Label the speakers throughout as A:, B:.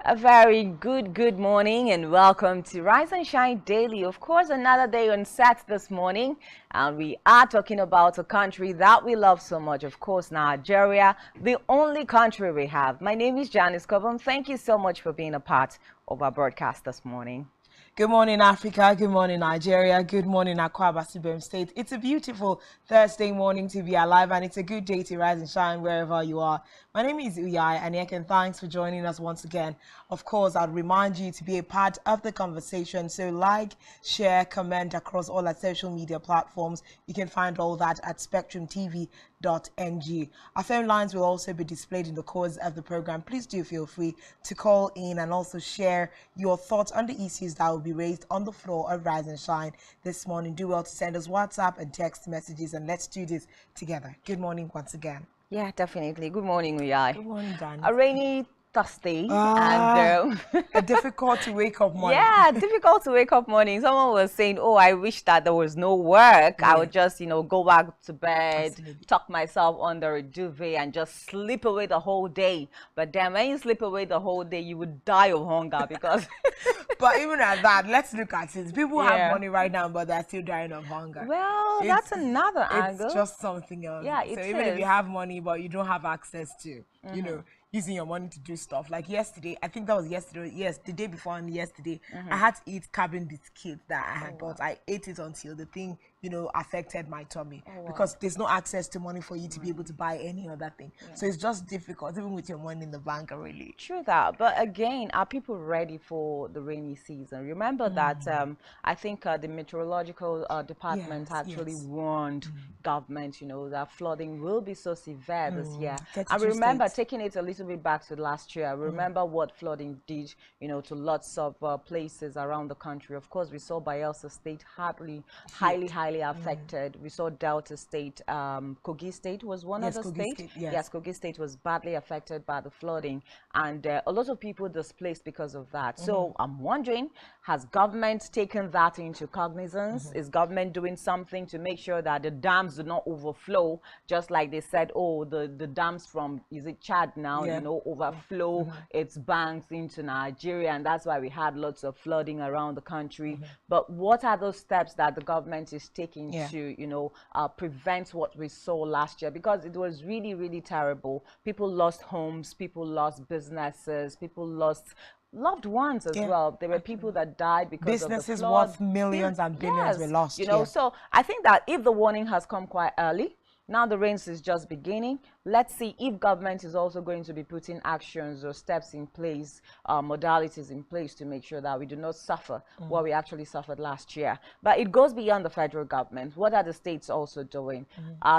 A: A very good morning and welcome to Rise and Shine Daily. Of course, another day on set this morning, and we are talking about a country that we love so much. Of course, Nigeria, the only country we have. My name is Janice Cobham. Thank you so much for being a part of our broadcast this morning.
B: Good morning, Africa. Good morning, Nigeria. Good morning, Akwa Ibom State. It's a beautiful Thursday morning to be alive, and it's a good day to rise and shine wherever you are. My name is INEC, and thanks for joining us once again. Of course, I'd remind you to be a part of the conversation. So like, share, comment across all our social media platforms. You can find all that at spectrumtv.ng. Our phone lines will also be displayed in the course of the program. Please do feel free to call in and also share your thoughts on the issues that will be raised on the floor of Rise and Shine this morning. Do well to send us WhatsApp and text messages, and let's do this together. Good morning once again.
A: Yeah, definitely. Good morning, Uyai.
B: Good morning, Dan.
A: A rainy Thursday
B: and a difficult to wake up morning.
A: Yeah, difficult to wake up morning. Someone was saying, "Oh, I wish that there was no work. Yeah. I would just, go back to bed, tuck myself under a duvet, and just sleep away the whole day." But then, when you sleep away the whole day, you would die of hunger because.
B: But even at that, let's look at it. People have money right now, but they're still dying of hunger.
A: Well, that's another angle.
B: It's just something else.
A: Yeah,
B: so even if you have money, but you don't have access to, using your money to do stuff. Like yesterday, I think that was yesterday, yes, the day before and yesterday, I had to eat cabin biscuit that I had bought. I ate it until the thing, affected my tummy because there's no access to money for you to be able to buy any other thing. Yeah. So it's just difficult, even with your money in the bank already.
A: True that. But again, are people ready for the rainy season? Remember that I think the meteorological department actually warned government, that flooding will be so severe this year. I remember taking it a little bit back to last year. I remember what flooding did, to lots of places around the country. Of course, we saw Bayelsa State highly affected. We saw Delta State, Kogi State was one of the states. Yes, Kogi State was badly affected by the flooding, and a lot of people displaced because of that. So I'm wondering, has government taken that into cognizance? Is government doing something to make sure that the dams do not overflow, just like they said, oh, the dams from, is it Chad now, overflow its banks into Nigeria, and that's why we had lots of flooding around the country. But what are those steps that the government is taking to, prevent what we saw last year? Because it was really terrible. People lost homes, people lost businesses, people lost loved ones as well. There were people that died because
B: businesses
A: of the flood.
B: Worth millions and billions were lost.
A: So I think that if the warning has come quite early, now the rains is just beginning. Let's see if government is also going to be putting actions or steps in place, modalities in place to make sure that we do not suffer what we actually suffered last year. But it goes beyond the federal government. What are the states also doing?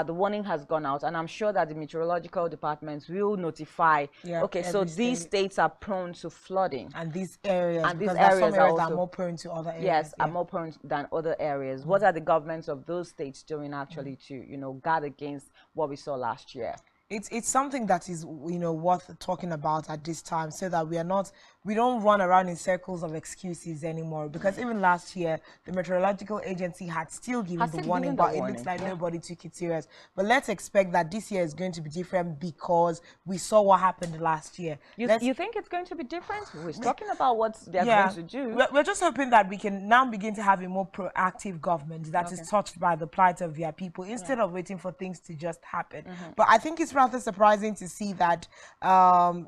A: The warning has gone out, and I'm sure that the meteorological departments will notify, so these states are prone to flooding.
B: And these areas, some areas are more prone to other areas.
A: Yes, are more prone than other areas. What are the governments of those states doing actually to, guard against what we saw last year?
B: It's something that is worth talking about at this time, so that we don't run around in circles of excuses anymore. Because even last year, the meteorological agency had still given the warning, but it looks like nobody took it serious. But let's expect that this year is going to be different because we saw what happened last year.
A: You think it's going to be different? We're talking about what they're going to do.
B: We're just hoping that we can now begin to have a more proactive government that is touched by the plight of their people, instead of waiting for things to just happen. But I think it's rather surprising to see that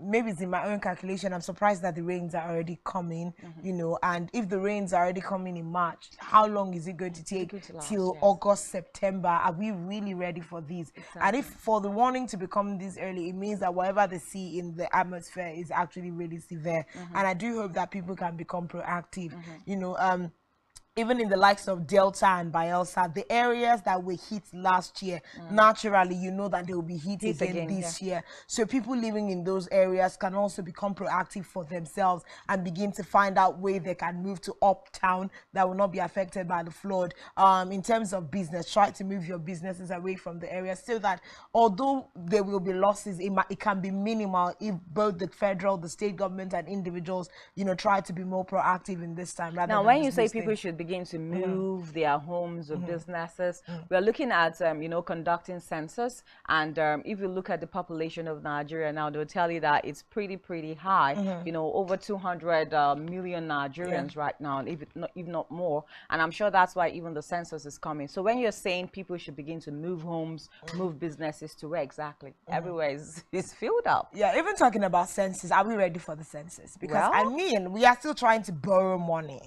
B: maybe it's in my own calculation, I'm surprised that the rains are already coming, and if the rains are already coming in March, how long is it going to take till August, September? Are we really ready for this? And if for the warning to become this early, it means that whatever they see in the atmosphere is actually really severe. And I do hope that people can become proactive, even in the likes of Delta and Bayelsa, the areas that were hit last year, naturally, that they will be hit again this year. So people living in those areas can also become proactive for themselves and begin to find out where they can move to uptown that will not be affected by the flood. In terms of business, try to move your businesses away from the area, so that although there will be losses, it can be minimal if both the federal, the state government, and individuals, try to be more proactive in this time.
A: Now, when you say people should begin to move their homes or businesses. We're looking at, you know, conducting census. And if you look at the population of Nigeria now, they'll tell you that it's pretty high. You know, over 200 million Nigerians right now, if not more. And I'm sure that's why even the census is coming. So when you're saying people should begin to move homes, move businesses to where exactly? Everywhere is filled up.
B: Yeah, even talking about census, are we ready for the census? Because I mean, we are still trying to borrow money.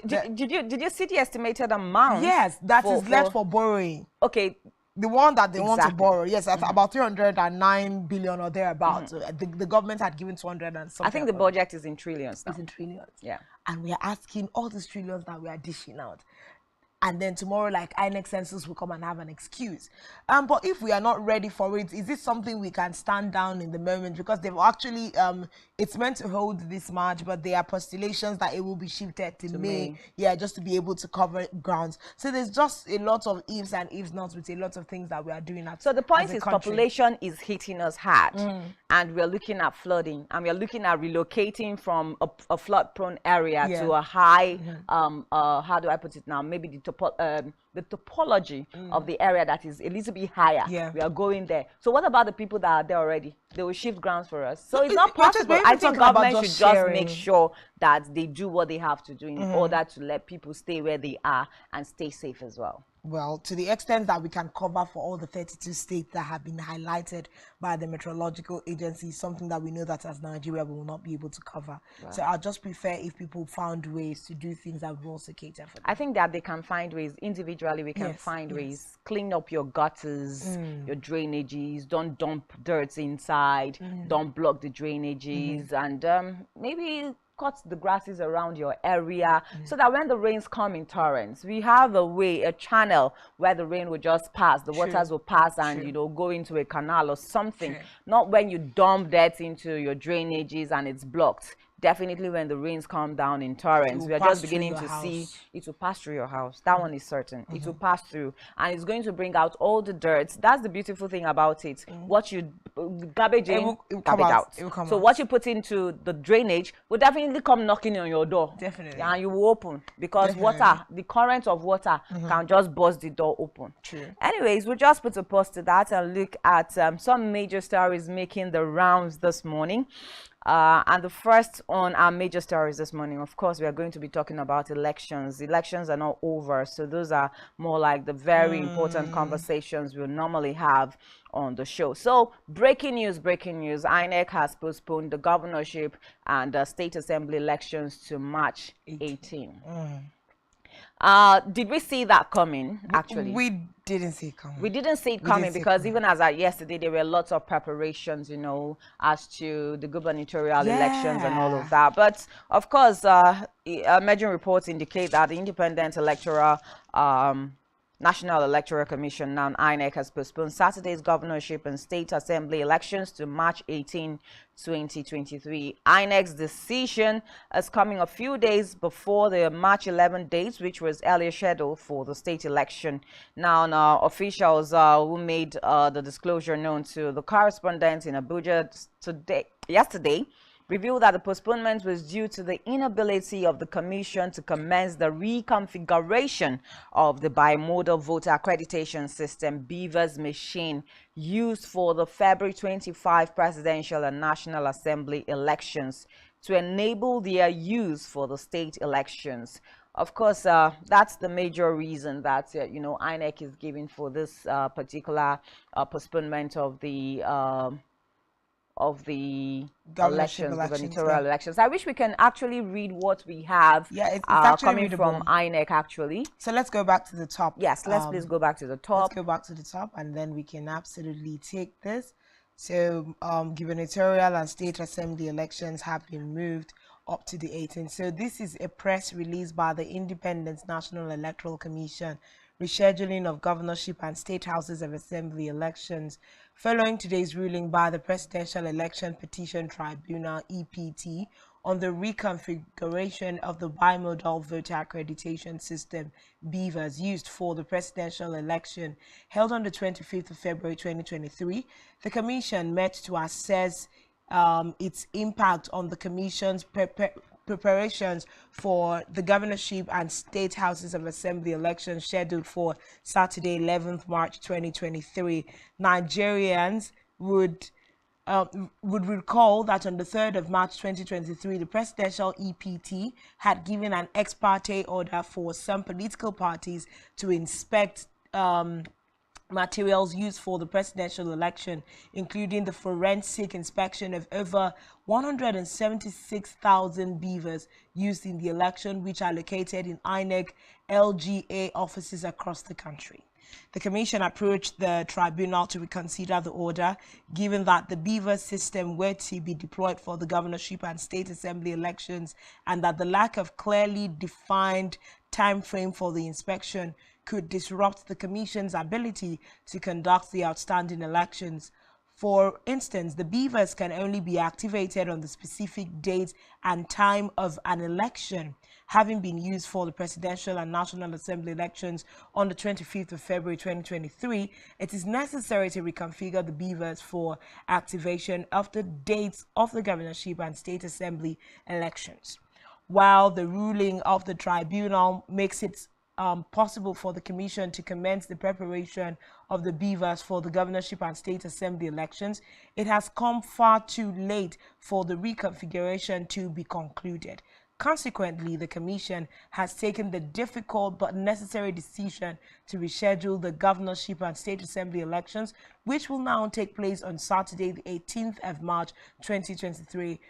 A: Did you see the estimated amount?
B: Yes, that is left for borrowing.
A: Okay.
B: The one that they want to borrow, yes, at about 309 billion or thereabouts. The government had given 200 and something.
A: I think the budget is in trillions now.
B: It's in trillions.
A: Yeah.
B: And we are asking all these trillions that we are dishing out. And then tomorrow, like INEC census will come and have an excuse. But if we are not ready for it, is this something we can stand down in the moment? Because they've actually, it's meant to hold this March, but there are postulations that it will be shifted to May. Yeah, just to be able to cover grounds. So there's just a lot of ifs and ifs nots with a lot of things that we are doing.
A: So the point is population is hitting us hard. And we're looking at flooding. And we're looking at relocating from a flood-prone area to a high, how do I put it now? Maybe the topology of the area that is a little bit higher. We are going there. So what about the people that are there already? They will shift grounds for us. So it's not possible. I think government should just make sure that they do what they have to do in order to let people stay where they are and stay safe as well.
B: Well, to the extent that we can cover for all the 32 states that have been highlighted by the meteorological agency, something that we know that as Nigeria we will not be able to cover. So I'll just prefer if people found ways to do things that will also cater for them.
A: I think that they can find ways. Individually, we can find ways. Clean up your gutters, your drainages. Don't dump dirt inside. Don't block the drainages. And maybe cut the grasses around your area so that when the rains come in torrents, we have a way, a channel where the rain will just pass, the waters will pass and, you know, go into a canal or something. Not when you dump dirt into your drainages and it's blocked. Definitely when the rains come down in torrents, we are just beginning to see it will pass through your house. That one is certain. It will pass through and it's going to bring out all the dirt. That's the beautiful thing about it. What you garbage in, garbage out. So what you put into the drainage will definitely come knocking on your door.
B: Definitely.
A: And you will open because water, the current of water can just burst the door open. Anyways, we'll just put a pause to that and look at some major stories making the rounds this morning. And the first on our major stories this morning, of course, we are going to be talking about elections. Elections are not over, so those are more like the very important conversations we'll normally have on the show. So breaking news, INEC has postponed the governorship and state assembly elections to March 18. Did we see that coming, actually?
B: We didn't see it coming.
A: We didn't see it coming because even as at yesterday, there were lots of preparations, you know, as to the gubernatorial elections and all of that. But, of course, emerging reports indicate that the Independent Electoral National Electoral Commission, now INEC, has postponed Saturday's governorship and state assembly elections to March 18, 2023. INEC's decision is coming a few days before the March 11 date, which was earlier scheduled for the state election. Now officials who made the disclosure known to the correspondent in Abuja yesterday revealed that the postponement was due to the inability of the commission to commence the reconfiguration of the bimodal voter accreditation system, BVAS machine, used for the February 25 presidential and National Assembly elections to enable their use for the state elections. Of course, that's the major reason that, you know, INEC is giving for this particular postponement of the gubernatorial elections. I wish we can actually read what we have
B: it's actually
A: coming
B: readable
A: from INEC, actually.
B: So let's go back to the top.
A: Yes, let's please go back to the top.
B: Let's go back to the top and then we can absolutely take this. So gubernatorial and state assembly elections have been moved up to the 18th. So this is a press release by the Independent National Electoral Commission, rescheduling of governorship and state houses of assembly elections following today's ruling by the Presidential Election Petition Tribunal, EPT, on the reconfiguration of the bimodal voter accreditation system, BVAS, used for the presidential election held on the 25th of February 2023. The commission met to assess its impact on the commission's preparations for the governorship and state houses of assembly elections scheduled for Saturday, 11th March 2023. Nigerians would recall that on the 3rd of March 2023, the presidential EPT had given an ex parte order for some political parties to inspect materials used for the presidential election, including the forensic inspection of over 176,000 beavers used in the election, which are located in INEC LGA offices across the country. The Commission approached the tribunal to reconsider the order, given that the beaver system were to be deployed for the governorship and state assembly elections, and that the lack of clearly defined time frame for the inspection could disrupt the Commission's ability to conduct the outstanding elections. For instance, the beavers can only be activated on the specific date and time of an election. Having been used for the presidential and national assembly elections on the 25th of February 2023, it is necessary to reconfigure the beavers for activation of the dates of the governorship and state assembly elections. While the ruling of the tribunal makes it possible for the Commission to commence the preparation of the beavers for the governorship and state assembly elections, it has come far too late for the reconfiguration to be concluded. Consequently, the Commission has taken the difficult but necessary decision to reschedule the governorship and state assembly elections, which will now take place on Saturday, the 18th of March 2023.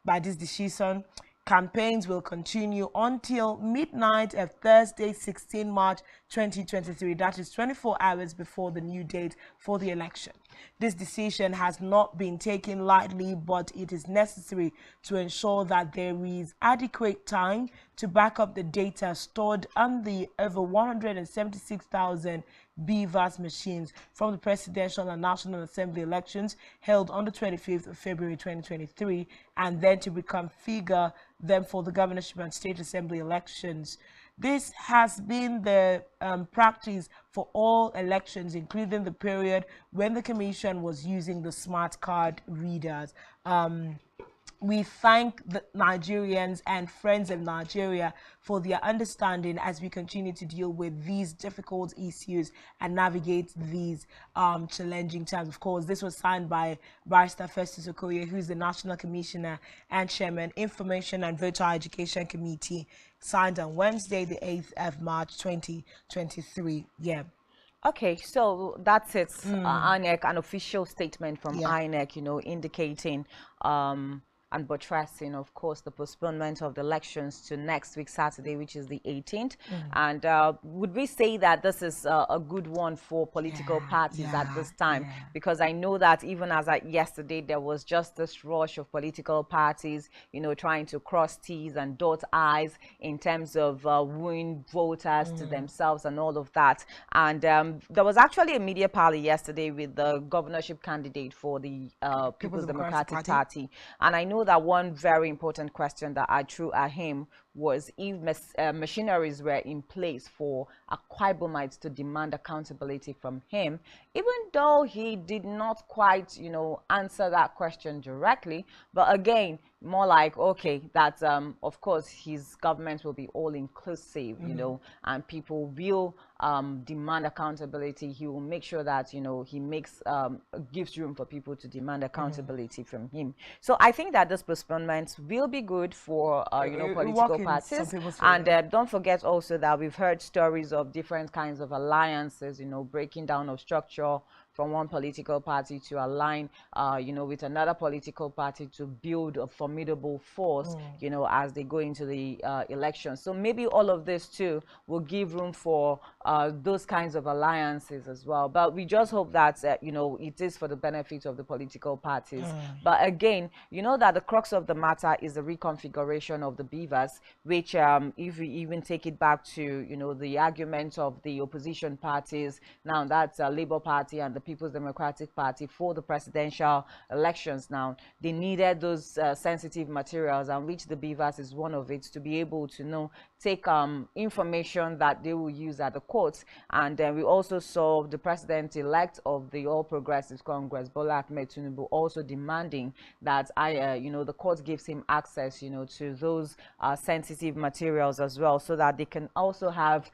B: By this decision, campaigns will continue until midnight of Thursday, 16 March 2023. That is 24 hours before the new date for the election. This decision has not been taken lightly, but it is necessary to ensure that there is adequate time to back up the data stored on the over 176,000 BVAS machines from the presidential and national assembly elections held on the 25th of February 2023, and then to reconfigure them for the governorship and state assembly elections. This has been the practice for all elections, including the period when the Commission was using the smart card readers. We thank the Nigerians and friends of Nigeria for their understanding as we continue to deal with these difficult issues and navigate these challenging times. Of course, this was signed by Barrister Festus Okoye, who is the National Commissioner and Chairman, Information and Voter Education Committee, signed on Wednesday, the 8th of March, 2023. Yeah.
A: Okay, so that's it. INEC, an official statement from INEC, indicating and buttressing, of course, the postponement of the elections to next week, Saturday, which is the 18th. And would we say that this is a good one for political parties at this time? Because I know that even as at yesterday, there was just this rush of political parties, trying to cross T's and dot I's in terms of wooing voters to themselves and all of that. And there was actually a media party yesterday with the governorship candidate for the People's Democratic Party. And I know that one very important question that I threw at him was if machineries were in place for Akwa Ibomites to demand accountability from him, even though he did not quite, answer that question directly. But again, more like, okay, that of course his government will be all inclusive, and people will demand accountability. He will make sure that he gives room for people to demand accountability from him. So I think that this postponement will be good for political parties. And don't forget also that we've heard stories of different kinds of alliances, breaking down of structure from one political party to align, with another political party to build a formidable force, as they go into the election. So maybe all of this too will give room for those kinds of alliances as well. But we just hope that, it is for the benefit of the political parties. But again, that the crux of the matter is the reconfiguration of the beavers, which if we even take it back to, the argument of the opposition parties, now that's Labour Party and the People's Democratic Party for the presidential elections. Now they needed those sensitive materials, and which the beavers is one of it, to be able to take information that they will use at the courts. And then we also saw the president-elect of the All Progressives Congress, Bola Ahmed Tinubu, also demanding that the court gives him access, to those sensitive materials as well, so that they can also have,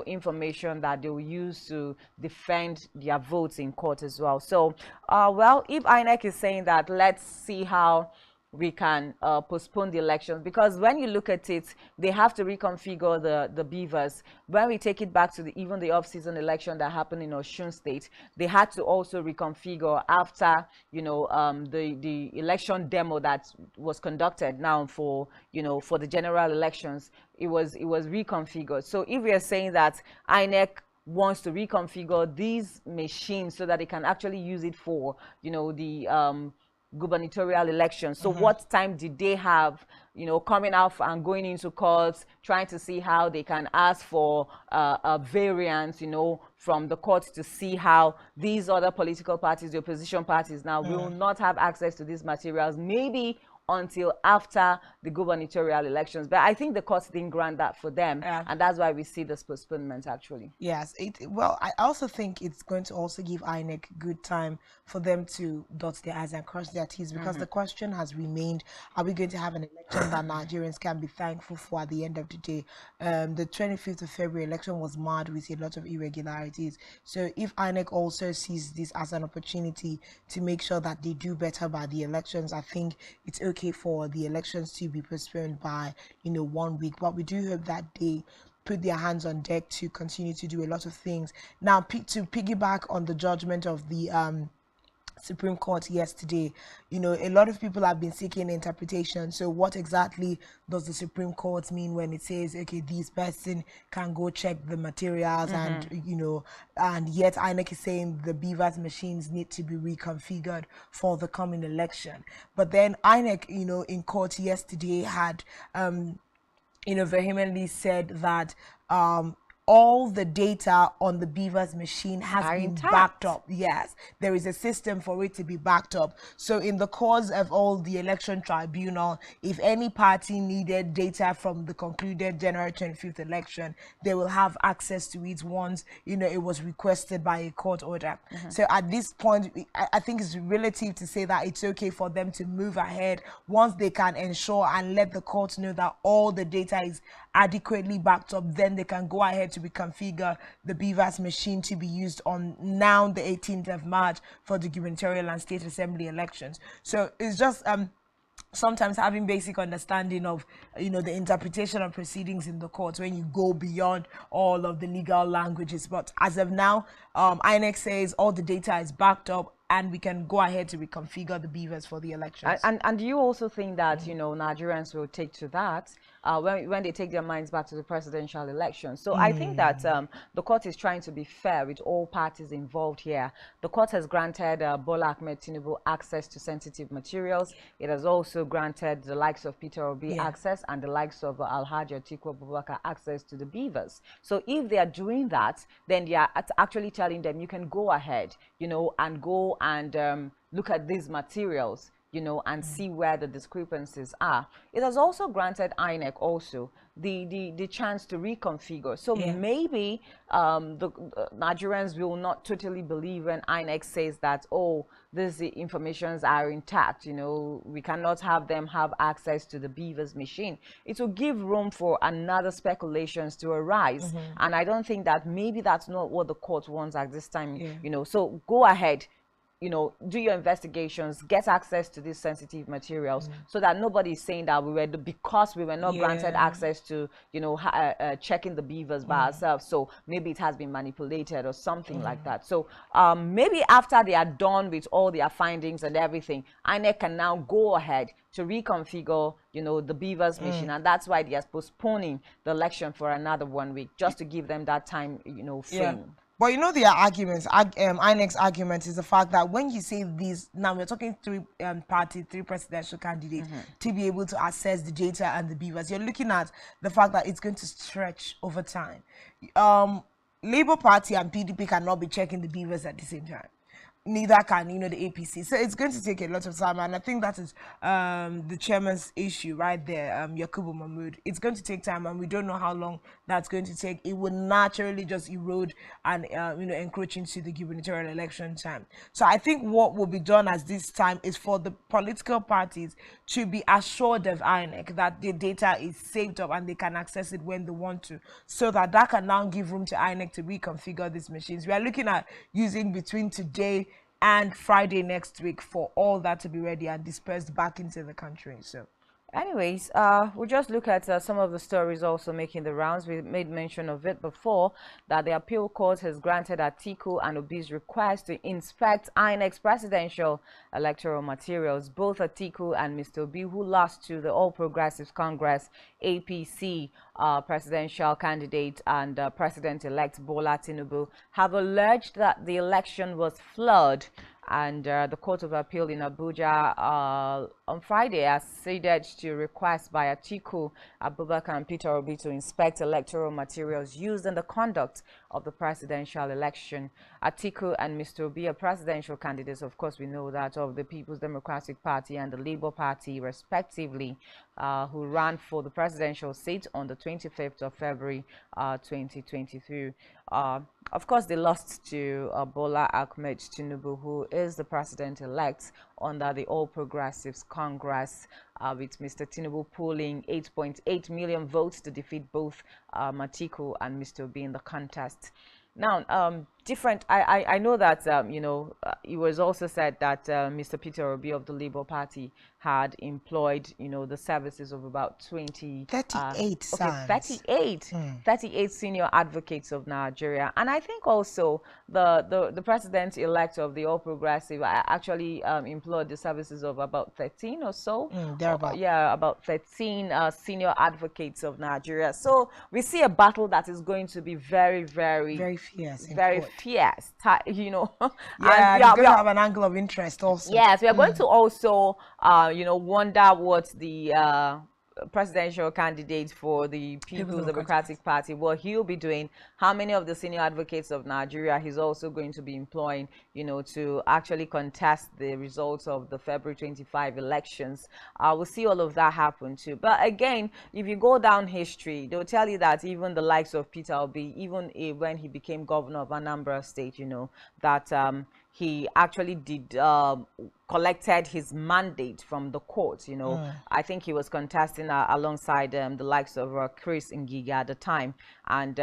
A: information that they will use to defend their votes in court as well. So, well, if INEC is saying that, let's see how we can postpone the elections, because when you look at it, they have to reconfigure the beavers. When we take it back to even the off-season election that happened in Osun State, they had to also reconfigure after the election demo that was conducted now for the general elections. It was reconfigured. So if we are saying that INEC wants to reconfigure these machines so that they can actually use it for the gubernatorial elections. So what time did they have, coming out and going into courts, trying to see how they can ask for a variance, from the courts, to see how these other political parties, the opposition parties now, will not have access to these materials, maybe until after the gubernatorial elections. But I think the courts didn't grant that for them, and that's why we see this postponement actually.
B: Yes, well, I also think it's going to also give INEC good time for them to dot their I's and cross their T's, because the question has remained, are we going to have an election that Nigerians can be thankful for at the end of the day? The 25th of February election was marred with a lot of irregularities. So if INEC also sees this as an opportunity to make sure that they do better by the elections, I think it's okay for the elections to be postponed by 1 week. But we do hope that they put their hands on deck to continue to do a lot of things. Now, to piggyback on the judgment of the Supreme Court yesterday, a lot of people have been seeking interpretation. So what exactly does the Supreme Court mean when it says, okay, this person can go check the materials and yet INEC is saying the beavers machines need to be reconfigured for the coming election. But then INEC, in court yesterday had vehemently said that all the data on the beavers machine has been backed up. Yes, there is a system for it to be backed up. So in the course of all the election tribunal, if any party needed data from the concluded January 25th election, they will have access to it once it was requested by a court order. So at this point, I think it's relative to say that it's okay for them to move ahead once they can ensure and let the court know that all the data is adequately backed up. Then they can go ahead to reconfigure the beavers machine to be used on now the 18th of March for the gubernatorial and state assembly elections. So it's just sometimes having basic understanding of the interpretation of proceedings in the courts when you go beyond all of the legal languages. But as of now, INEC says all the data is backed up and we can go ahead to reconfigure the beavers for the elections.
A: And do you also think that Nigerians will take to that when they take their minds back to the presidential election? So I think that the court is trying to be fair with all parties involved here. The court has granted Bola Ahmed Tinubu access to sensitive materials. It has also granted the likes of Peter Obi access and the likes of Alhaji Atiku Abubakar access to the beavers. So if they are doing that, then they are actually telling them, you can go ahead, and go and look at these materials, and see where the discrepancies are. It has also granted INEC also the chance to reconfigure. So maybe the Nigerians will not totally believe when INEC says that, oh, these informations are intact, we cannot have them have access to the beavers machine. It will give room for another speculations to arise. And I don't think that maybe that's not what the court wants at this time, so go ahead, do your investigations, get access to these sensitive materials, so that nobody is saying that because we were not granted access to, checking the beavers by ourselves, so maybe it has been manipulated or something like that. So maybe after they are done with all their findings and everything, INEC can now go ahead to reconfigure, the beavers machine, and that's why they are postponing the election for another 1 week, just to give them that time, frame.
B: But their arguments, INEC's argument is the fact that when you say these, now we're talking three presidential candidates to be able to access the data and the beavers, you're looking at the fact that it's going to stretch over time. Labour Party and PDP cannot be checking the beavers at the same time. neither can, you know, the APC. So it's going to take a lot of time, and I think that is the chairman's issue right there, Yakubu Mahmood. It's going to take time, and we don't know how long that's going to take. It will naturally just erode and you know, encroach into the gubernatorial election time. So I think what will be done at this time is for the political parties to be assured of INEC that the data is saved up and they can access it when they want to, so that can now give room to INEC to reconfigure these machines. We are looking at using between today and Friday next week for all that to be ready and dispersed back into the country. So
A: anyways, we'll just look at some of the stories also making the rounds. We made mention of it before, that the appeal court has granted Atiku and Obi's request to inspect INEC's presidential electoral materials. Both Atiku and Mr. Obi, who lost to the All Progressives Congress APC presidential candidate and President-elect Bola Tinubu, have alleged that the election was flawed. And the Court of Appeal in Abuja on Friday acceded to requests by Atiku Abubakar and Peter Obi to inspect electoral materials used in the conduct of the presidential election. Atiku and Mr. Obi are presidential candidates, of course, we know that, of the People's Democratic Party and the Labour Party, respectively, who ran for the presidential seat on the 25th of February 2023. Of course, they lost to Bola Ahmed Tinubu, who is the president-elect under the All Progressives Congress, with Mr. Tinubu polling 8.8 million votes to defeat both Atiku and Mr. Obi in the contest. Now, I know that, you know, it was also said that Mr. Peter Obi of the Labour Party had employed, you know, the services of about
B: 38
A: 38 senior advocates of Nigeria. And I think also the president-elect of the All Progressive actually employed the services of about 13 or so. Yeah, about 13 senior advocates of Nigeria. So we see a battle that is going to be very fierce, you know.
B: Yeah, and we have an angle of interest also.
A: Yes, we are going to also you know, wonder what the presidential candidate for the People's Democratic Party, what he'll be doing, how many of the senior advocates of Nigeria he's also going to be employing, you know, to actually contest the results of the February 25 elections. We'll see all of that happen too. But again, if you go down history, they'll tell you that even the likes of Peter Obi, even when he became governor of Anambra State, you know, that he actually did collected his mandate from the court, you know. I think he was contesting alongside the likes of Chris Ngige at the time, and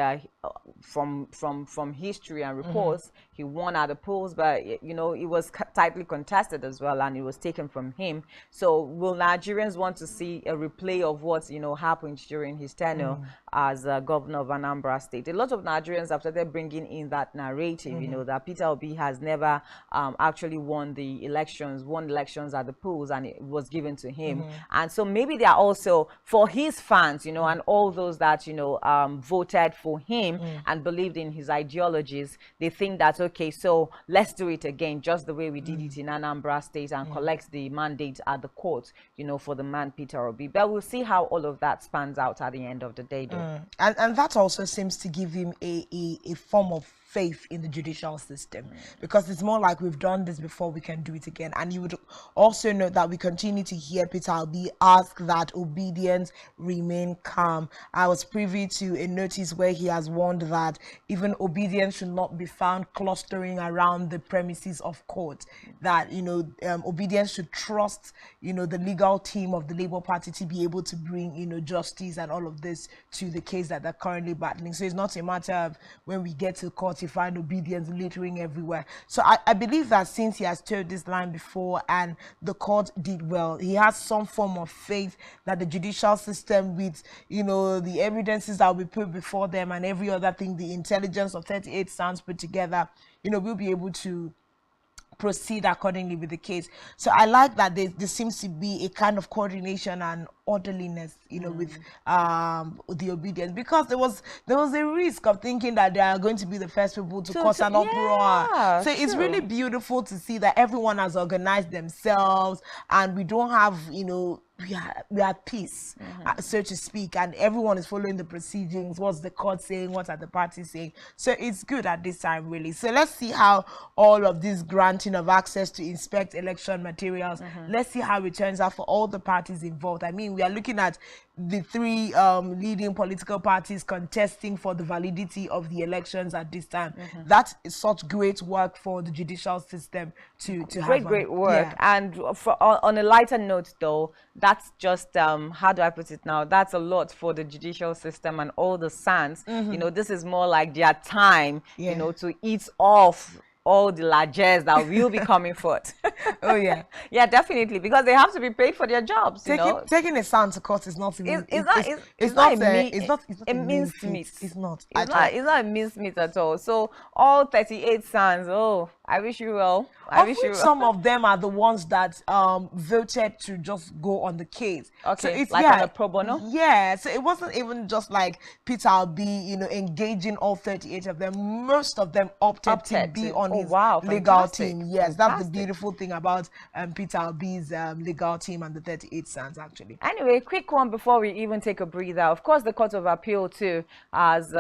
A: from history and reports, he won at the polls, but you know, it was tightly contested as well, and it was taken from him. So will Nigerians want to see a replay of what, you know, happened during his tenure as governor of Anambra State? A lot of Nigerians have started bringing in that narrative, you know, that Peter Obi has never actually won elections at the polls, and it was given to him. And so maybe they are also, for his fans, you know, and all those that, you know, voted for him and believed in his ideologies, they think that, okay, so let's do it again, just the way we did it in Anambra State, and collect the mandate at the court, you know, for the man Peter Obi. But we'll see how all of that spans out at the end of the day, though.
B: And that also seems to give him a form of faith in the judicial system, because it's more like, we've done this before, we can do it again. And you would also note that we continue to hear Peter Obi ask that obedience remain calm. I was privy to a notice where he has warned that even obedience should not be found clustering around the premises of court, that, you know, obedience should trust, you know, the legal team of the Labour Party to be able to bring, you know, justice and all of this to the case that they're currently battling. So it's not a matter of when we get to court to find obedience littering everywhere. So I believe that since he has told this line before and the court did well, he has some form of faith that the judicial system, with, you know, the evidences that will be put before them and every other thing, the intelligence of 38 sounds put together, you know, we'll be able to proceed accordingly with the case. So I like that there seems to be a kind of coordination and orderliness, you know, with the obedience, because there was a risk of thinking that they are going to be the first people to cause an uproar. So it's really beautiful to see that everyone has organized themselves, and we don't have, you know, we are at peace, so to speak, and everyone is following the proceedings. What's the court saying? What are the parties saying? So it's good at this time, really. So let's see how all of this granting of access to inspect election materials, let's see how it turns out for all the parties involved. I mean, we are looking at the three leading political parties contesting for the validity of the elections at this time. That is such great work for the judicial system to have.
A: Great work. Yeah. And on a lighter note, though, that's just how do I put it now? That's a lot for the judicial system and all the SANs. You know, this is more like their time, you know, to eat off all the largesse that will be coming forth.
B: Oh yeah,
A: yeah, definitely, because they have to be paid for their jobs.
B: Taking a sound to court is not even.
A: It's not a minced meat.
B: It's not
A: a minced meat at all. So all 38 sons. Oh, I wish you well. I wish you well.
B: Some of them are the ones that voted to just go on the case.
A: Okay,
B: so it's
A: like on a pro bono.
B: Yeah, so it wasn't even just like Peter Obi, you know, engaging all 38 of them. Most of them opted to be on his legal team. Yes, that's the beautiful thing about Peter Obi's legal team and the 38 sons, actually.
A: Anyway, quick one before we even take a breather. Of course, the Court of Appeal too has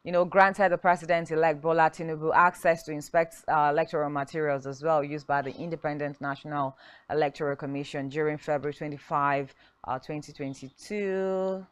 A: you know, granted the president-elect Bola Tinubu access to inspect electoral materials as well used by the Independent National Electoral Commission during February 25, 2022.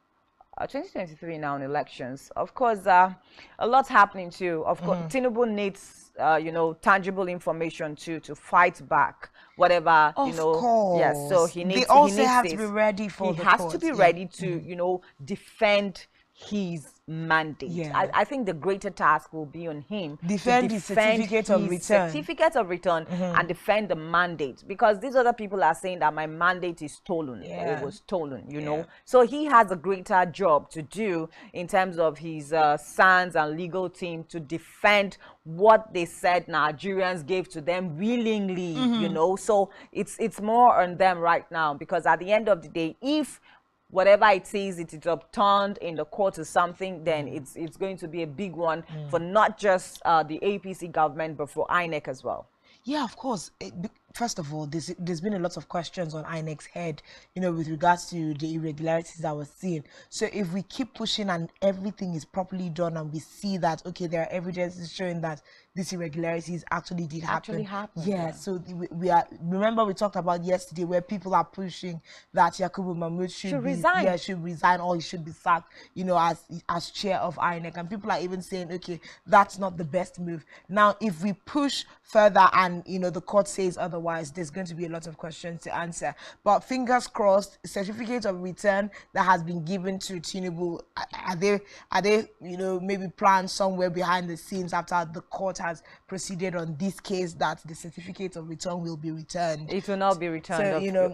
A: 2023 now in elections. Of course, a lot's happening too. Of course, Tinubu needs, you know, tangible information to fight back whatever, you know.
B: Of course.
A: Yes, so he needs.
B: They also have to be ready for the court.
A: He has to be ready to, you know, defend his mandate.
B: Yeah.
A: I think the greater task will be on him
B: defend
A: to
B: his certificate of return,
A: and defend the mandate, because these other people are saying that my mandate is stolen or it was stolen, you know. So he has a greater job to do in terms of his sons and legal team to defend what they said Nigerians gave to them willingly, you know. So it's more on them right now, because at the end of the day, if whatever it is, it is upturned in the court or something, then it's going to be a big one for not just the APC government, but for INEC as well.
B: Yeah, of course. First of all, there's been a lot of questions on INEC's head, you know, with regards to the irregularities that we're seeing. So if we keep pushing and everything is properly done and we see that, okay, there are evidences showing that these irregularities actually did happen. Yeah, so we are, remember we talked about yesterday where people are pushing that Yakubu Mahmoud should resign. Yeah, should resign, or he should be sacked, you know, as chair of INEC. And people are even saying, okay, that's not the best move. Now, if we push further and, you know, the court says otherwise, there's going to be a lot of questions to answer. But fingers crossed, certificate of return that has been given to Tinubu, are they, you know, maybe planned somewhere behind the scenes after the court has proceeded on this case that the certificate of return will be returned?
A: It will not be returned.
B: So, you know,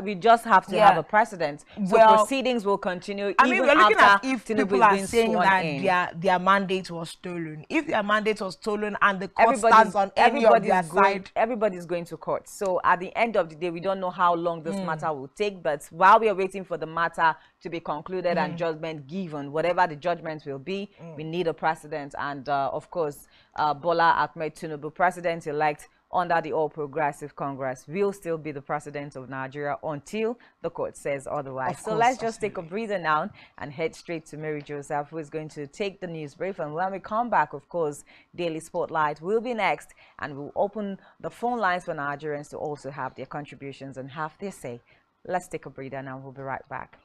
A: we just have to have a precedent. So proceedings will continue.
B: I mean, we're looking at if
A: Tinubu
B: people are saying that their mandate was stolen. If their mandate was stolen and the court stands on any of their side,
A: everybody's going to court. So at the end of the day, we don't know how long this matter will take. But while we are waiting for the matter to be concluded and judgment given, whatever the judgment will be, we need a precedent. And of course, Bola Ahmed Tinubu, president-elect under the All Progressive Congress, will still be the president of Nigeria until the court says otherwise. So let's just take a breather now and head straight to Mary Joseph, who is going to take the news brief. And when we come back, of course, Daily Spotlight will be next, and we'll open the phone lines for Nigerians to also have their contributions and have their say. Let's take a breather now. We'll be right back.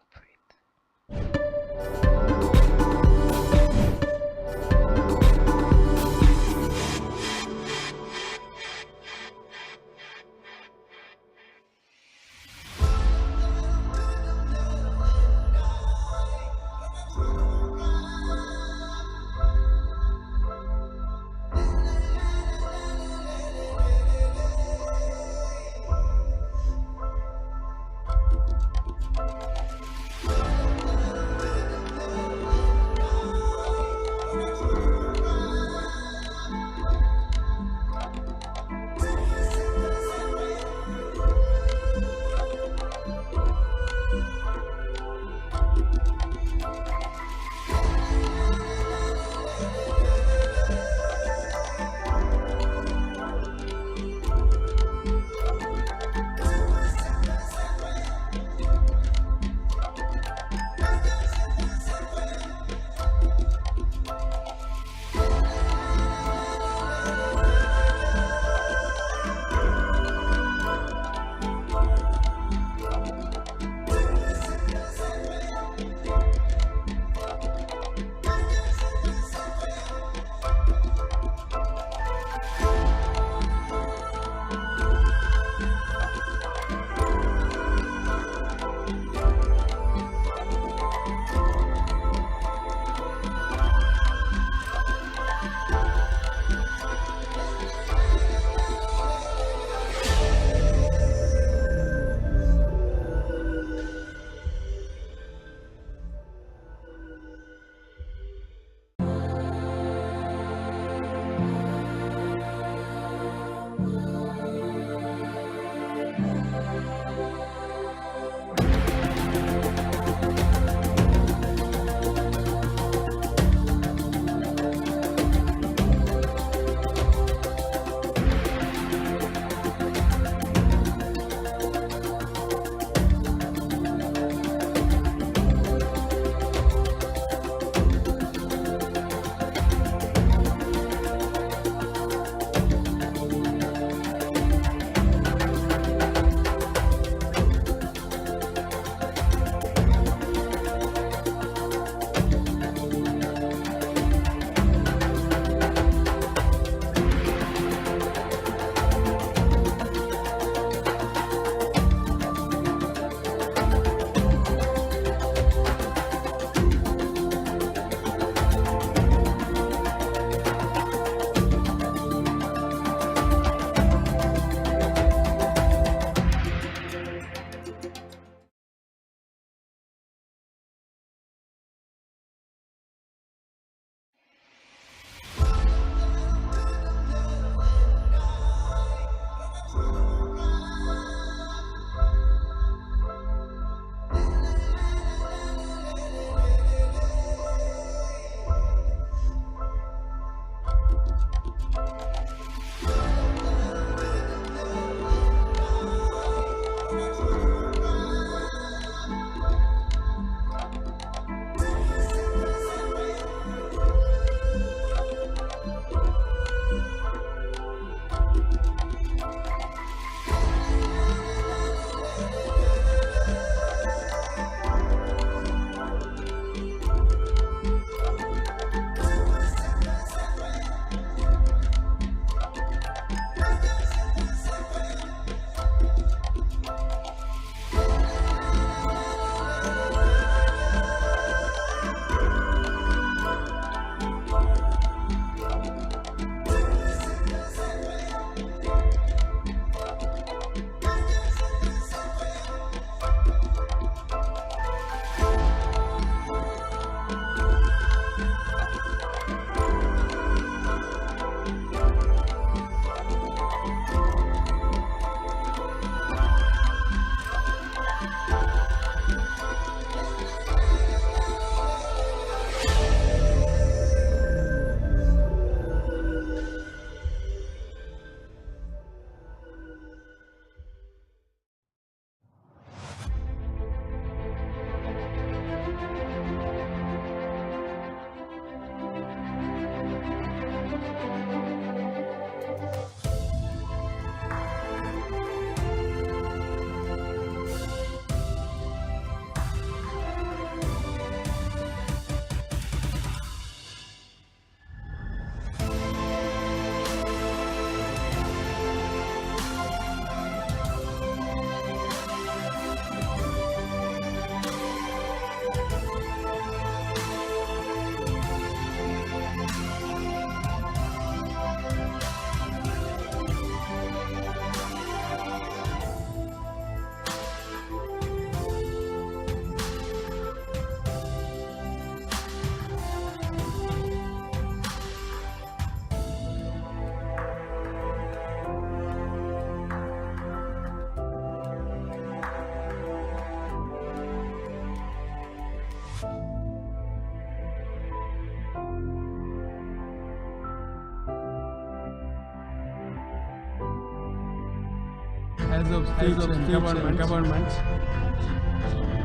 C: As of state and government,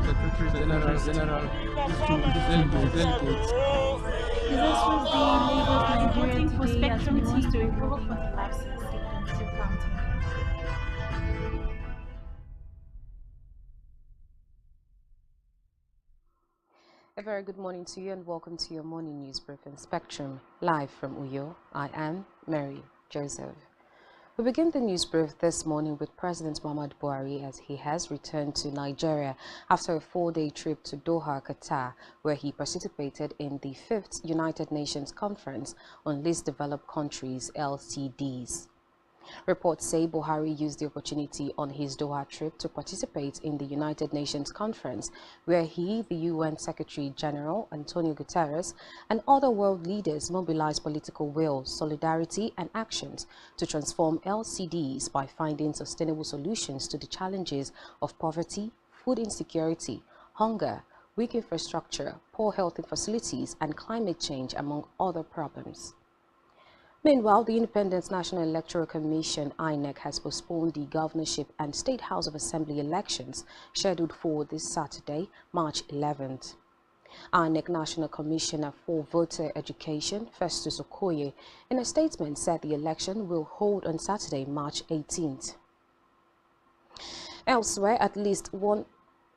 C: Secretary General is to present the delegates.
D: This was the Lagos, Nigeria today for Spectrum TV to report for the live station to counting.
E: A very good morning to you and welcome to your morning news briefing Spectrum, live from Uyo. I am Mary Joseph. We begin the news brief this morning with President Muhammadu Buhari as he has returned to Nigeria after a 4-day trip to Doha, Qatar, where he participated in the 5th United Nations Conference on Least Developed Countries, LCDs. Reports say Buhari used the opportunity on his Doha trip to participate in the United Nations Conference, where he, the UN Secretary General Antonio Guterres, and other world leaders mobilized political will, solidarity, and actions to transform LCDs by finding sustainable solutions to the challenges of poverty, food insecurity, hunger, weak infrastructure, poor health facilities, and climate change, among other problems. Meanwhile, the Independent National Electoral Commission, INEC, has postponed the governorship and State House of Assembly elections scheduled for this Saturday, March 11th. INEC National Commissioner for Voter Education, Festus Okoye, in a statement said the election will hold on Saturday, March 18th. Elsewhere, at least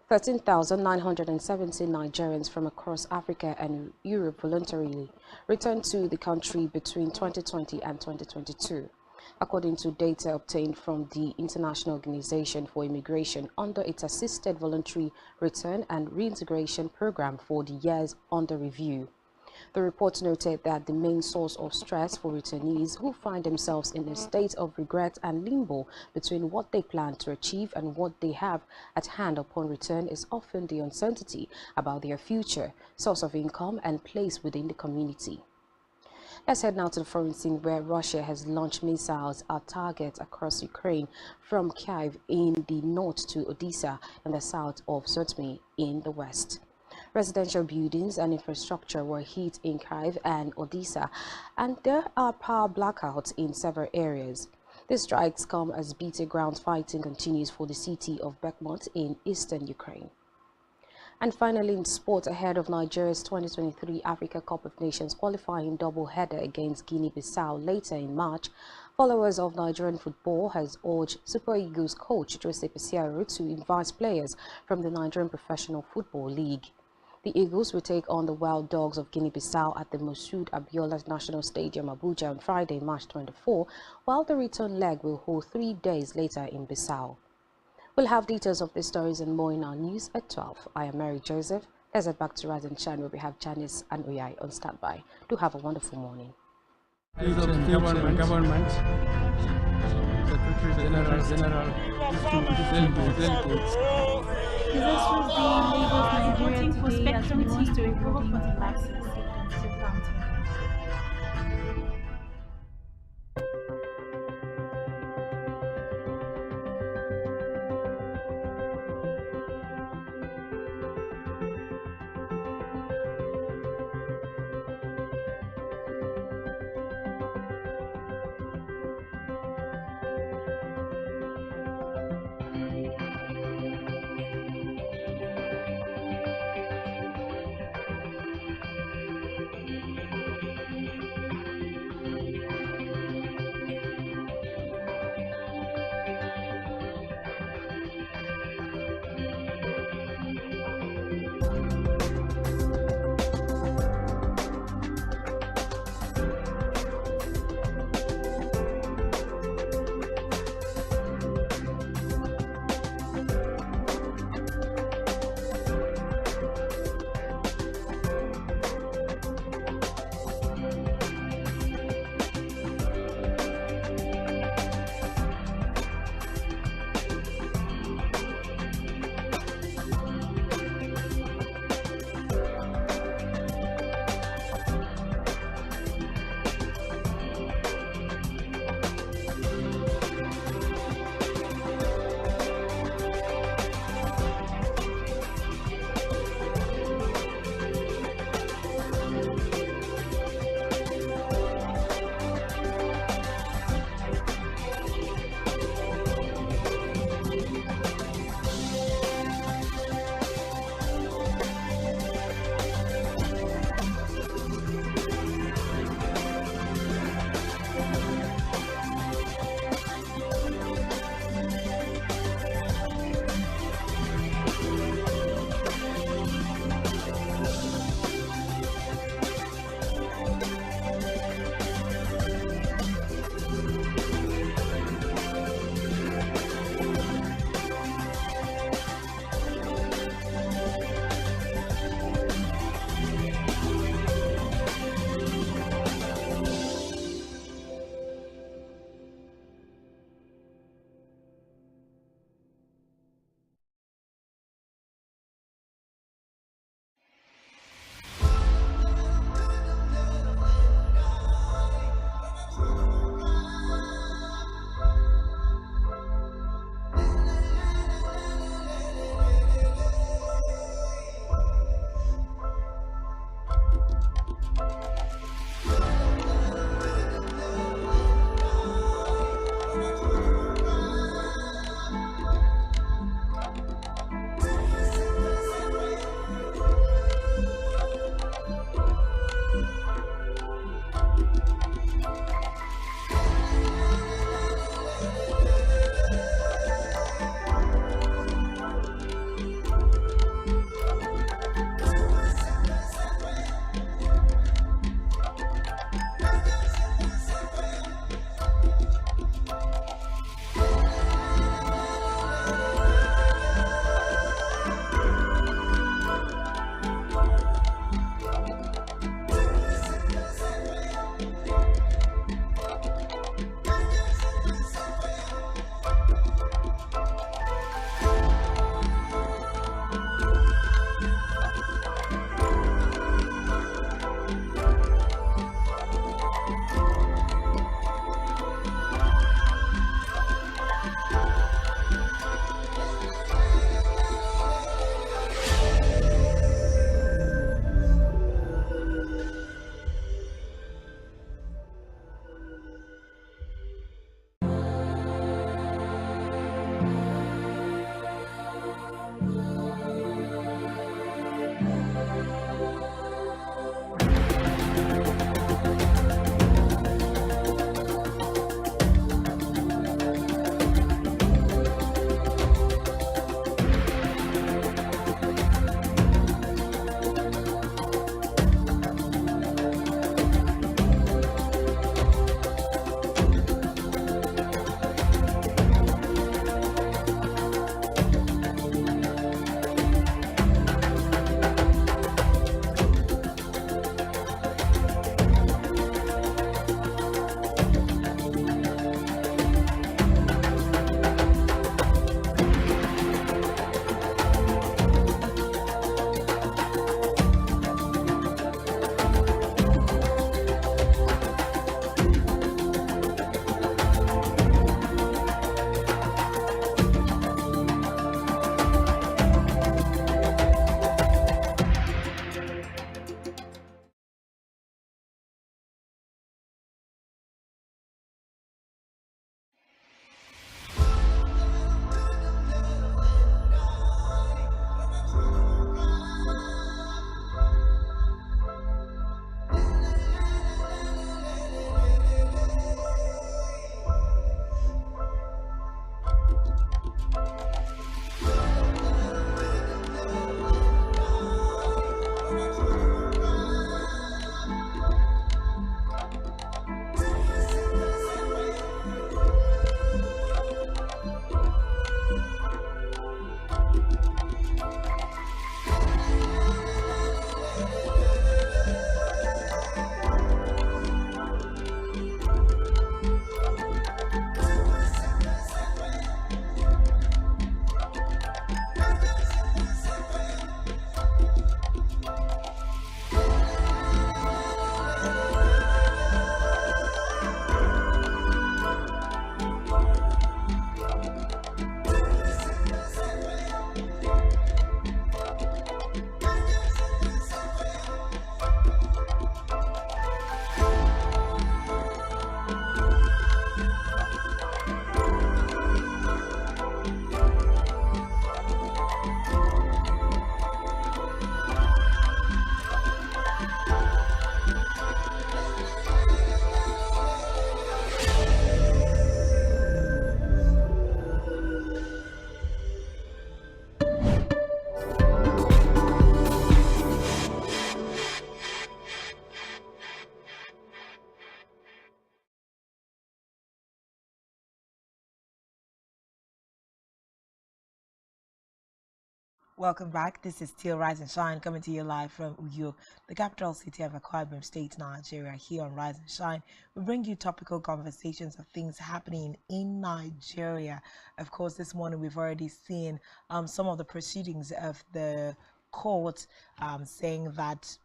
E: 13,970 Nigerians from across Africa and Europe voluntarily returned to the country between 2020 and 2022, according to data obtained from the International Organization for Immigration under its Assisted Voluntary Return and Reintegration Program for the years under review. The report noted that the main source of stress for returnees who find themselves in a state of regret and limbo between what they plan to achieve and what they have at hand upon return is often the uncertainty about their future, source of income, and place within the community. Let's head now to the foreign scene, where Russia has launched missiles at targets across Ukraine, from Kyiv in the north to Odessa in the south of Sumy in the west. Residential buildings and infrastructure were hit in Kyiv and Odessa, and there are power blackouts in several areas. These strikes come as battleground fighting continues for the city of Bakhmut in eastern Ukraine. And finally, in sport, ahead of Nigeria's 2023 Africa Cup of Nations qualifying double-header against Guinea-Bissau later in March, followers of Nigerian football has urged Super Eagles coach Jose Peseiro to invite players from the Nigerian Professional Football League. The Eagles will take on the Wild Dogs of Guinea-Bissau at the Moshood Abiola National Stadium, Abuja, on Friday, March 24, while the return leg will hold 3 days later in Bissau. We'll have details of these stories and more in our news at 12. I am Mary Joseph. Let's head back to Razan Chan, where we have Janice and Oyai on standby. Do have a wonderful morning.
C: State and government, Secretary General is to present the delegates.
D: This was the Lagos, Nigeria today for Spectrum TV to report for the live station to counting.
B: Welcome back. This is still Rise and Shine coming to you live from Uyo, the capital city of Akwa Ibom State, Nigeria. Here on Rise and Shine, we bring you topical conversations of things happening in Nigeria. Of course, this morning we've already seen some of the proceedings of the court saying that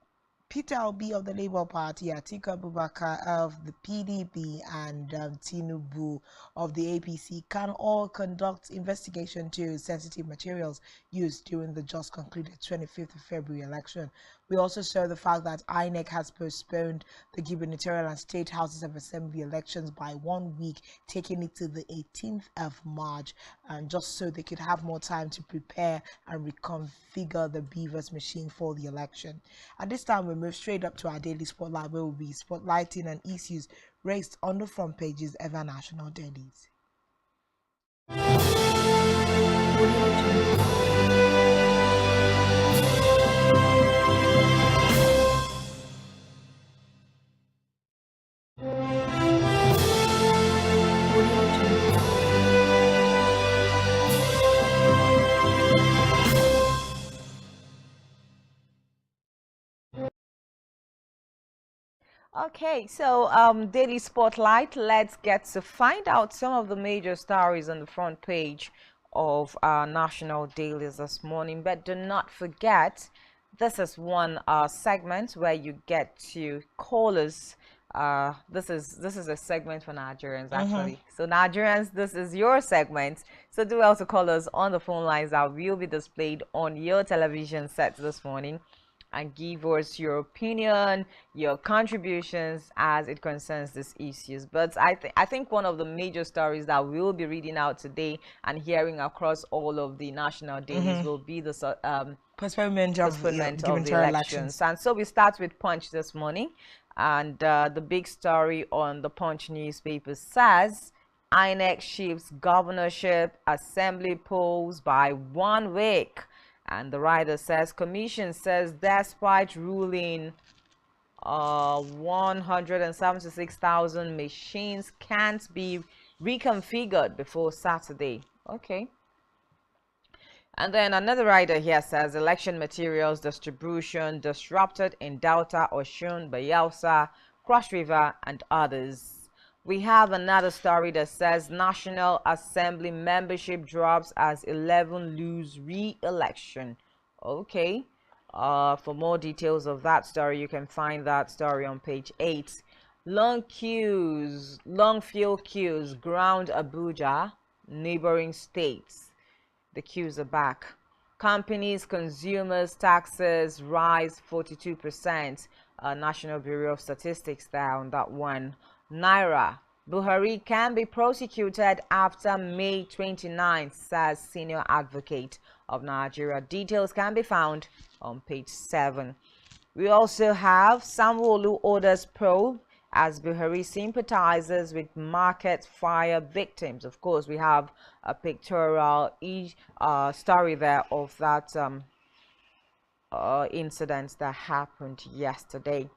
B: Peter Obi of the Labour Party, Atiku Abubakar of the PDP, and Tinubu of the APC can all conduct investigation to sensitive materials used during the just concluded 25th of February election. We also saw the fact that INEC has postponed the gubernatorial and state houses of assembly elections by 1 week, taking it to the 18th of March, and just so they could have more time to prepare and reconfigure the Beavers machine for the election. At this time, we move straight up to our daily spotlight, where we'll be spotlighting on issues raised on the front pages of our national dailies.
A: Okay, so Daily Spotlight, let's get to find out some of the major stories on the front page of our national dailies this morning. But do not forget, this is one segment where you get to call us. This is a segment for Nigerians, actually. So Nigerians, this is your segment. So do also call us on the phone lines that will be displayed on your television set this morning, and give us your opinion, your contributions as it concerns these issues. But I think one of the major stories that we'll be reading out today and hearing across all of the national dailies will be the postponement of the elections. And so we start with Punch this morning, and the big story on the Punch newspaper says INEC shifts governorship assembly polls by 1 week. And the writer says, Commission says despite ruling 176,000 machines can't be reconfigured before Saturday. Okay. And then another writer here says election materials distribution disrupted in Delta, Osun, Bayelsa, Cross River, and others. We have another story that says National Assembly membership drops as 11 lose re-election. Okay. For more details of that story, you can find that story on page 8. Long fuel queues ground Abuja, neighboring states. The queues are back. Companies, consumers, taxes rise 42%. National Bureau of Statistics there on that one. Naira, Buhari can be prosecuted after May 29, says senior advocate of Nigeria. Details can be found on page 7. We also have Sanwo-Olu orders probe as Buhari sympathizes with market fire victims. Of course, we have a pictorial story there of that incident that happened yesterday.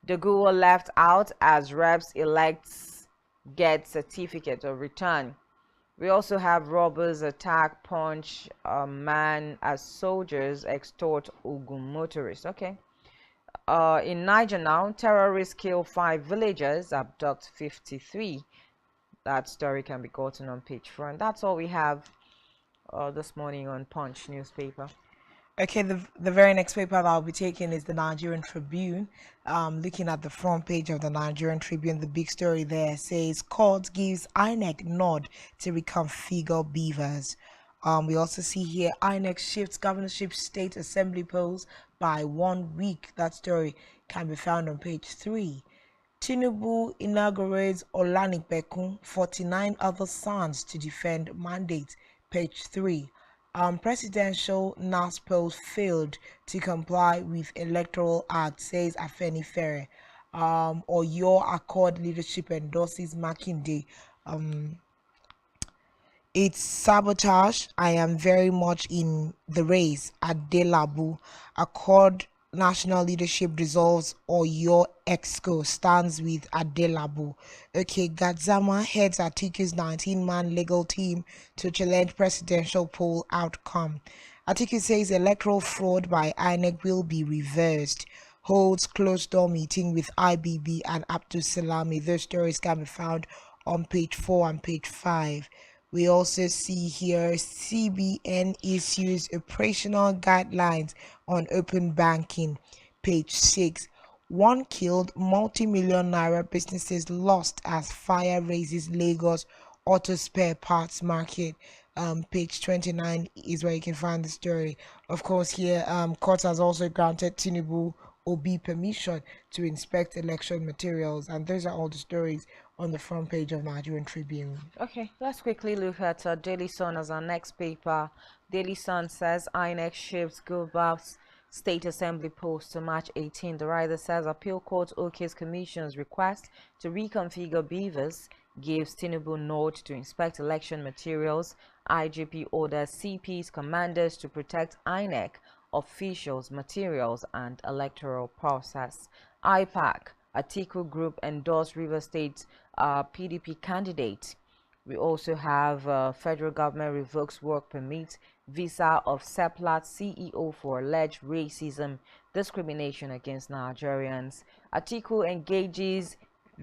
A: The Guber left out as reps elects get certificate of return. We also have robbers attack punch a man as soldiers extort Ogun motorists. Okay. In Niger now, terrorists kill 5 villagers, abduct 53. That story can be gotten on page 4. And that's all we have this morning on Punch newspaper.
B: Okay, the very next paper that I'll be taking is the Nigerian Tribune. Looking at the front page of the Nigerian Tribune, the big story there says court gives INEC nod to reconfigure Beavers. We also see here INEC shifts governorship state assembly polls by 1 week. That story can be found on page 3. Tinubu inaugurates Olanipekun, 49 other sons to defend mandate. Page 3. Presidential NAS polls failed to comply with Electoral Act, says Afenifere. Or your Accord leadership endorses Makinde. It's sabotage. I am very much in the race. Adelabu. Accord national leadership dissolves or your exco stands with Adelabu. Okay, Gadzama heads Atiku's 19-man legal team to challenge presidential poll outcome. Atiku says electoral fraud by INEC will be reversed. Holds closed-door meeting with IBB and Abdul Salami. Those stories can be found on page 4 and page 5. We also see here CBN issues operational guidelines on open banking. Page 6. One killed, multi-million naira businesses lost as fire raises Lagos auto spare parts market. Page 29 is where you can find the story. Of course, here court has also granted Tinubu Obi permission to inspect election materials, and those are all the stories on the front page of Nigerian Tribune.
A: Okay, let's quickly look at Daily Sun as our next paper. Daily Sun says INEC shifts Guber's State Assembly post to March 18. The writer says Appeal Court OK's Commission's request to reconfigure beavers gives Tinubu nod to inspect election materials. IGP orders CP's commanders to protect INEC officials, materials, and electoral process. IPAC, Atiku Group endorsed River State PDP candidate. We also have federal government revokes work permit, visa of Seplat CEO for alleged racism, discrimination against Nigerians. Atiku engages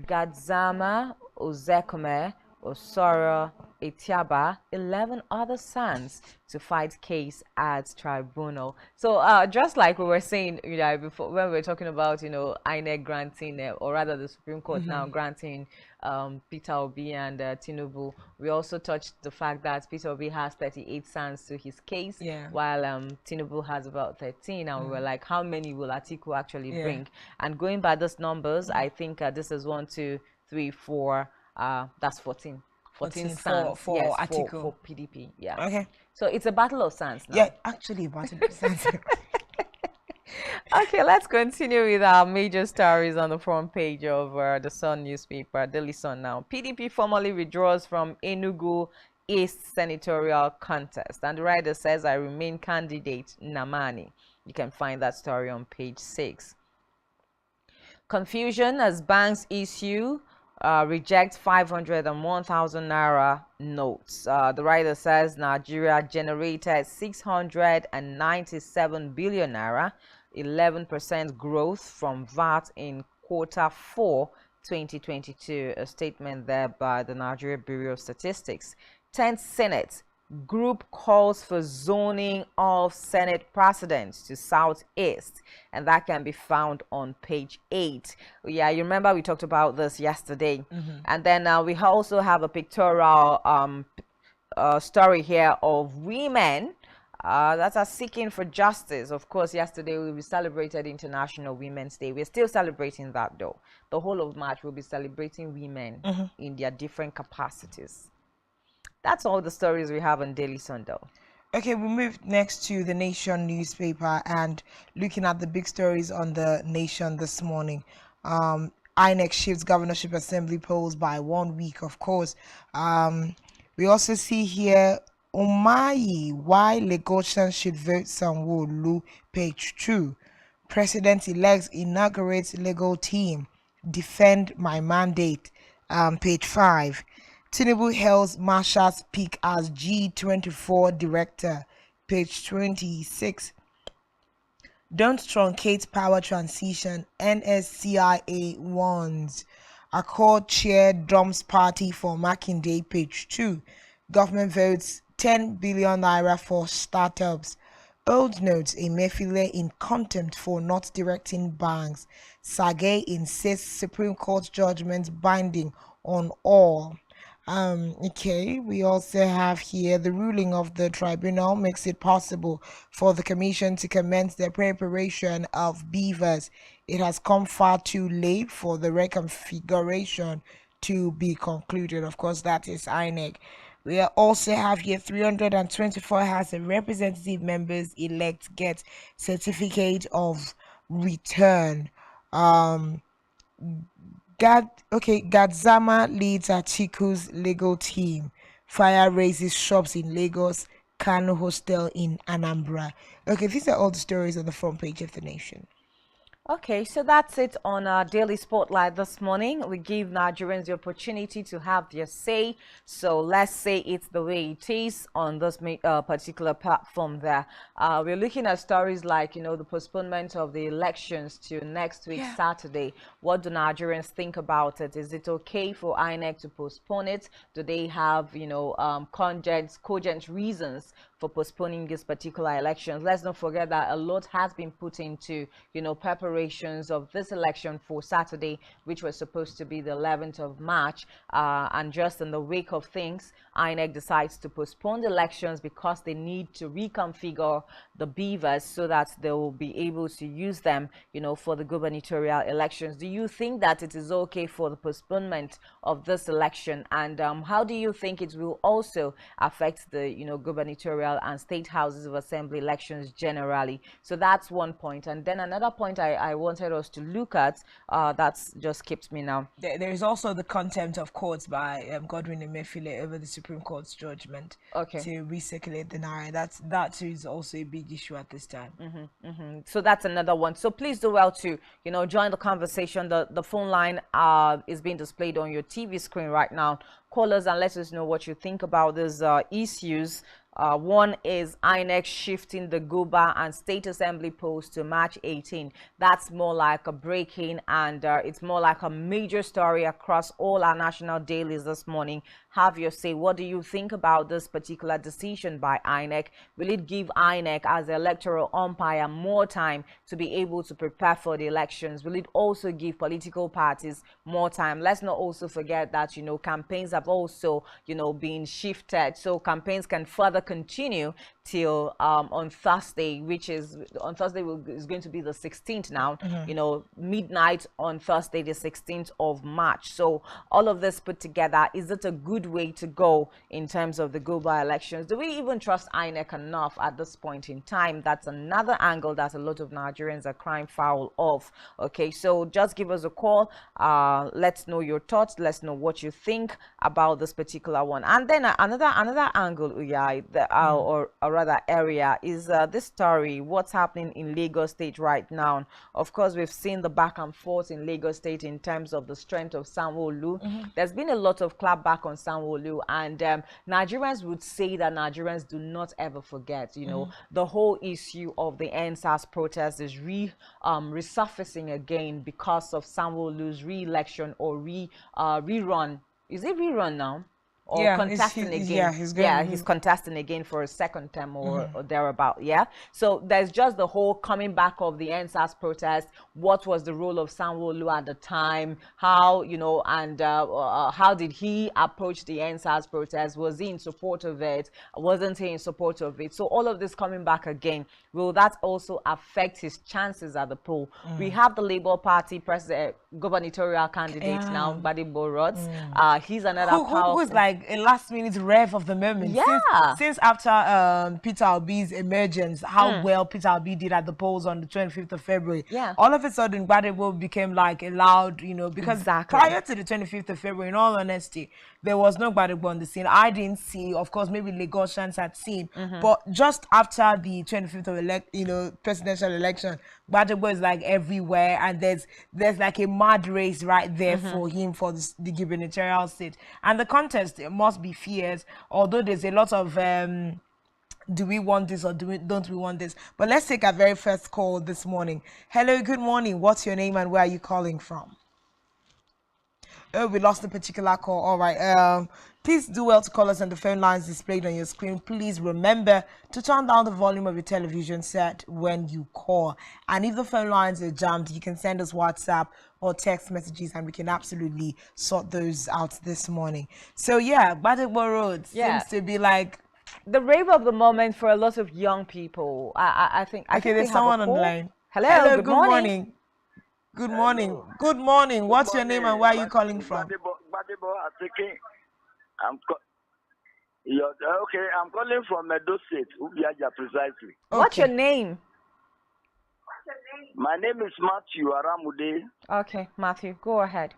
A: Gadzama Ozekome Osoro Etiaba, 11 other sons to fight case at tribunal. So just like we were saying, before when we were talking about, INEC granting, or rather the Supreme Court now granting Peter Obi and Tinubu, we also touched the fact that Peter Obi has 38 sons to his case, while Tinubu has about 13, and we were like, how many will Atiku actually bring? And going by those numbers, I think this is 1, 2, 3, 4. That's 14. 14 stands
B: for Atiku.
A: For PDP. Yeah.
B: Okay.
A: So it's a battle of stands now.
B: Yeah, actually a battle of stands.
A: Okay, let's continue with our major stories on the front page of the Sun newspaper, Daily Sun now. PDP formally withdraws from Enugu East senatorial contest. And the writer says, I remain candidate Namani. You can find that story on page 6. Confusion as banks issue reject 500 and 1,000 naira notes. The writer says Nigeria generated 697 billion naira, 11% growth from VAT in Q4 2022. A statement there by the Nigeria Bureau of Statistics. 10th Senate group calls for zoning of Senate presidents to Southeast, and that can be found on page 8. Yeah, you remember we talked about this yesterday. And then we also have a pictorial story here of women that are seeking for justice. Of course, yesterday we celebrated International Women's Day. We're still celebrating that though. The whole of March we'll be celebrating women in their different capacities. That's all the stories we have on Daily Sun though.
B: Okay, we move next to the Nation newspaper and looking at the big stories on the Nation this morning. INEC shifts governorship assembly polls by 1 week, of course. We also see here Umahi, why Lagosians should vote Sanwo-Olu, page 2. President-elect inaugurates legal team, defend my mandate, page 5. Tinubu hails Marshal's peak as G24 director, page 26. Don't truncate power transition, NSCIA warns. Accord chair dumps party for Makinde, page 2. Government votes 10 billion naira for startups. Old notes Emefiele in contempt for not directing banks. Sage insists Supreme Court judgment binding on all. Okay, we also have here the ruling of the tribunal makes it possible for the commission to commence the preparation of beavers. It has come far too late for the reconfiguration to be concluded. Of course, that is INEC. We also have here 324 House of Representative members elect get certificate of return. Gadzama leads Atiku's legal team. Fire raises shops in Lagos. Kano hostel in Anambra. Okay, these are all the stories on the front page of the Nation.
A: Okay, so that's it on our daily spotlight this morning. We give Nigerians the opportunity to have their say. So let's say it's the way it is on this particular platform there. We're looking at stories like, the postponement of the elections to next week, Saturday. What do Nigerians think about it? Is it okay for INEC to postpone it? Do they have, cogent reasons for postponing this particular elections? Let's not forget that a lot has been put into, preparations of this election for Saturday, which was supposed to be the 11th of March. And just in the wake of things, INEC decides to postpone the elections because they need to reconfigure the beavers so that they will be able to use them, for the gubernatorial elections. Do you think that it is okay for the postponement of this election? And how do you think it will also affect the, gubernatorial and state houses of assembly elections generally? So that's one point. And then another point I wanted us to look at that's just keeps me now.
B: There is also the contempt of courts by Godwin Emefiele over the Supreme Court's judgment to recirculate the naira. That is also a big issue at this time.
A: So that's another one. So please do well to join the conversation. The phone line is being displayed on your TV screen right now. Call us and let us know what you think about these issues. One is INEC shifting the Guber and State Assembly polls to March 18. That's more like a break-in, and it's more like a major story across all our national dailies this morning. Have your say. What do you think about this particular decision by INEC? Will it give INEC as the electoral umpire more time to be able to prepare for the elections? Will it also give political parties more time? Let's not also forget that, campaigns have also, been shifted. So campaigns can further continue till on Thursday, which is on Thursday is going to be the 16th now, midnight on Thursday, the 16th of March. So all of this put together, is it a good way to go in terms of the global elections? Do we even trust INEC enough at this point in time? That's another angle that a lot of Nigerians are crying foul of. Okay, so just give us a call. Let's know your thoughts. Let's know what you think about this particular one. And then another angle, or rather area, is this story, what's happening in Lagos State right now. Of course, we've seen the back and forth in Lagos State in terms of the strength of Sanwo-Olu. There's been a lot of clapback on Sanwo-Olu, and Nigerians would say that Nigerians do not ever forget. The whole issue of the NSAS protest is resurfacing again because of Sanwo-Olu's re-election or rerun. Is it rerun now? Or contesting again. He's contesting again for a second term or thereabout. So there's just the whole coming back of the NSAS protest. What was the role of Sanwo-Olu at the time? How, and how did he approach the NSAS protest? Was he in support of it? Wasn't he in support of it? So all of this coming back again, will that also affect his chances at the poll? We have the Labour Party president, gubernatorial candidate now, Gbadebo Rods. He's another
B: who was like a last-minute rev of the moment. Since after Peter Obi's emergence, how well Peter Obi did at the polls on the 25th of February. All of a sudden, Gbadebo became like a loud, because prior to the 25th of February, in all honesty, there was no Gbadebo on the scene. I didn't see, of course, maybe Lagosians had seen, but just after the 25th of presidential election, Gbadebo is like everywhere, and there's like a mad race right there for him for the gubernatorial seat. And the contest must be fierce, although there's a lot of do we want this or don't we want this? But let's take our very first call this morning. Hello, good morning. What's your name and where are you calling from? Oh, we lost a particular call. All right. Please do well to call us on the phone lines displayed on your screen. Please remember to turn down the volume of your television set when you call. And if the phone lines are jammed, you can send us WhatsApp or text messages, and we can absolutely sort those out this morning. So yeah, Gbadebo Road seems to be like
A: the rave of the moment for a lot of young people. I think.
B: Okay, there's someone on the line.
A: Hello, good morning.
B: Good morning. Good morning. What's your name and where are you calling from?
F: I'm calling from Edo State, Ubiaja precisely.
A: Okay. What's your name?
F: My name is Matthew Aramude.
A: Okay, Matthew, go ahead.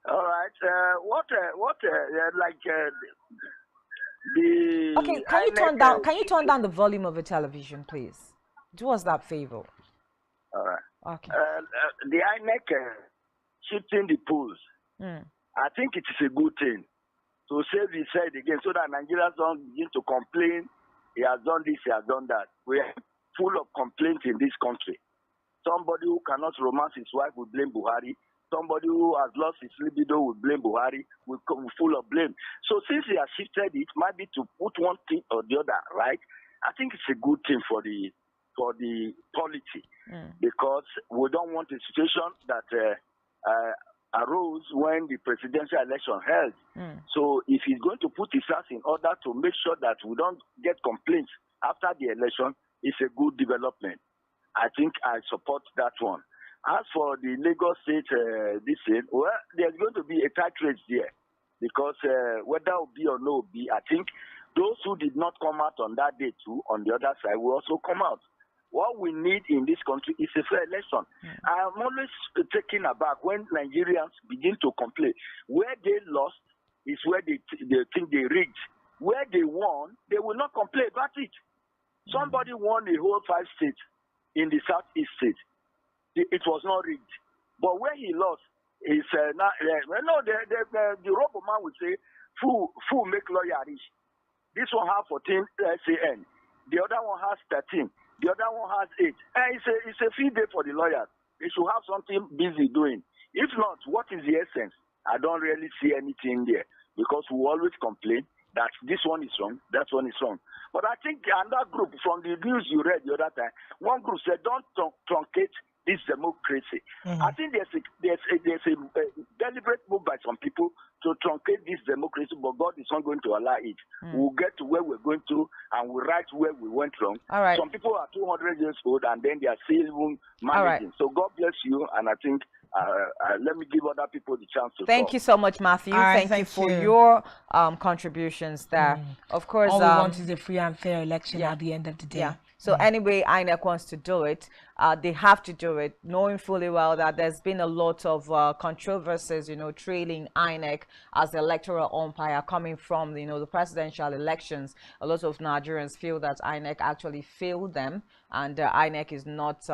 F: All right.
A: Okay, can you turn down the volume of the television, please? Do us that favor.
F: All right.
A: Okay.
F: The INEC shifting the polls, I think it is a good thing. To save his head again, so that Nigerians don't begin to complain. He has done this, he has done that. We are full of complaints in this country. Somebody who cannot romance his wife will blame Buhari. Somebody who has lost his libido will blame Buhari. We're full of blame. So since he has shifted it, might be to put one thing or the other, right? I think it's a good thing for the polity, because we don't want a situation that arose when the presidential election held. So if he's going to put his house in order to make sure that we don't get complaints after the election, it's a good development. I think I support that one. As for the Lagos State, well, there's going to be a tight race there, because whether it will be or no be, I think those who did not come out on that day too, on the other side, will also come out. What we need in this country is a fair election. I am always taken aback when Nigerians begin to complain. Where they lost is where they think they rigged. Where they won, they will not complain about it. Somebody won the whole 5 states in the southeast state. It was not rigged. But where he lost, is the robo man would say, fool make lawyer rich. This one has 14 SAN. The other one has 13. The other one has 8. It's a free day for the lawyers. They should have something busy doing. If not, what is the essence? I don't really see anything there, because we always complain that this one is wrong, that one is wrong. But I think another group, from the news you read the other time, one group said, don't truncate this democracy. I think there's a deliberate move by some people to truncate this democracy, but God is not going to allow it. We'll get to where we're going to, and we'll right where we went wrong.
A: All right.
F: Some people are 200 years old, and then they are still managing. So God bless you, and I think let me give other people the chance to
A: Thank
F: talk.
A: you so much, Matthew.
B: Right,
A: thank you for your contributions there. Of course,
B: all we want is a free and fair election at the end of the day.
A: Yeah. So anyway, INEC wants to do it. They have to do it, knowing fully well that there's been a lot of controversies, trailing INEC as the electoral umpire coming from, the presidential elections. A lot of Nigerians feel that INEC actually failed them, and INEC is not,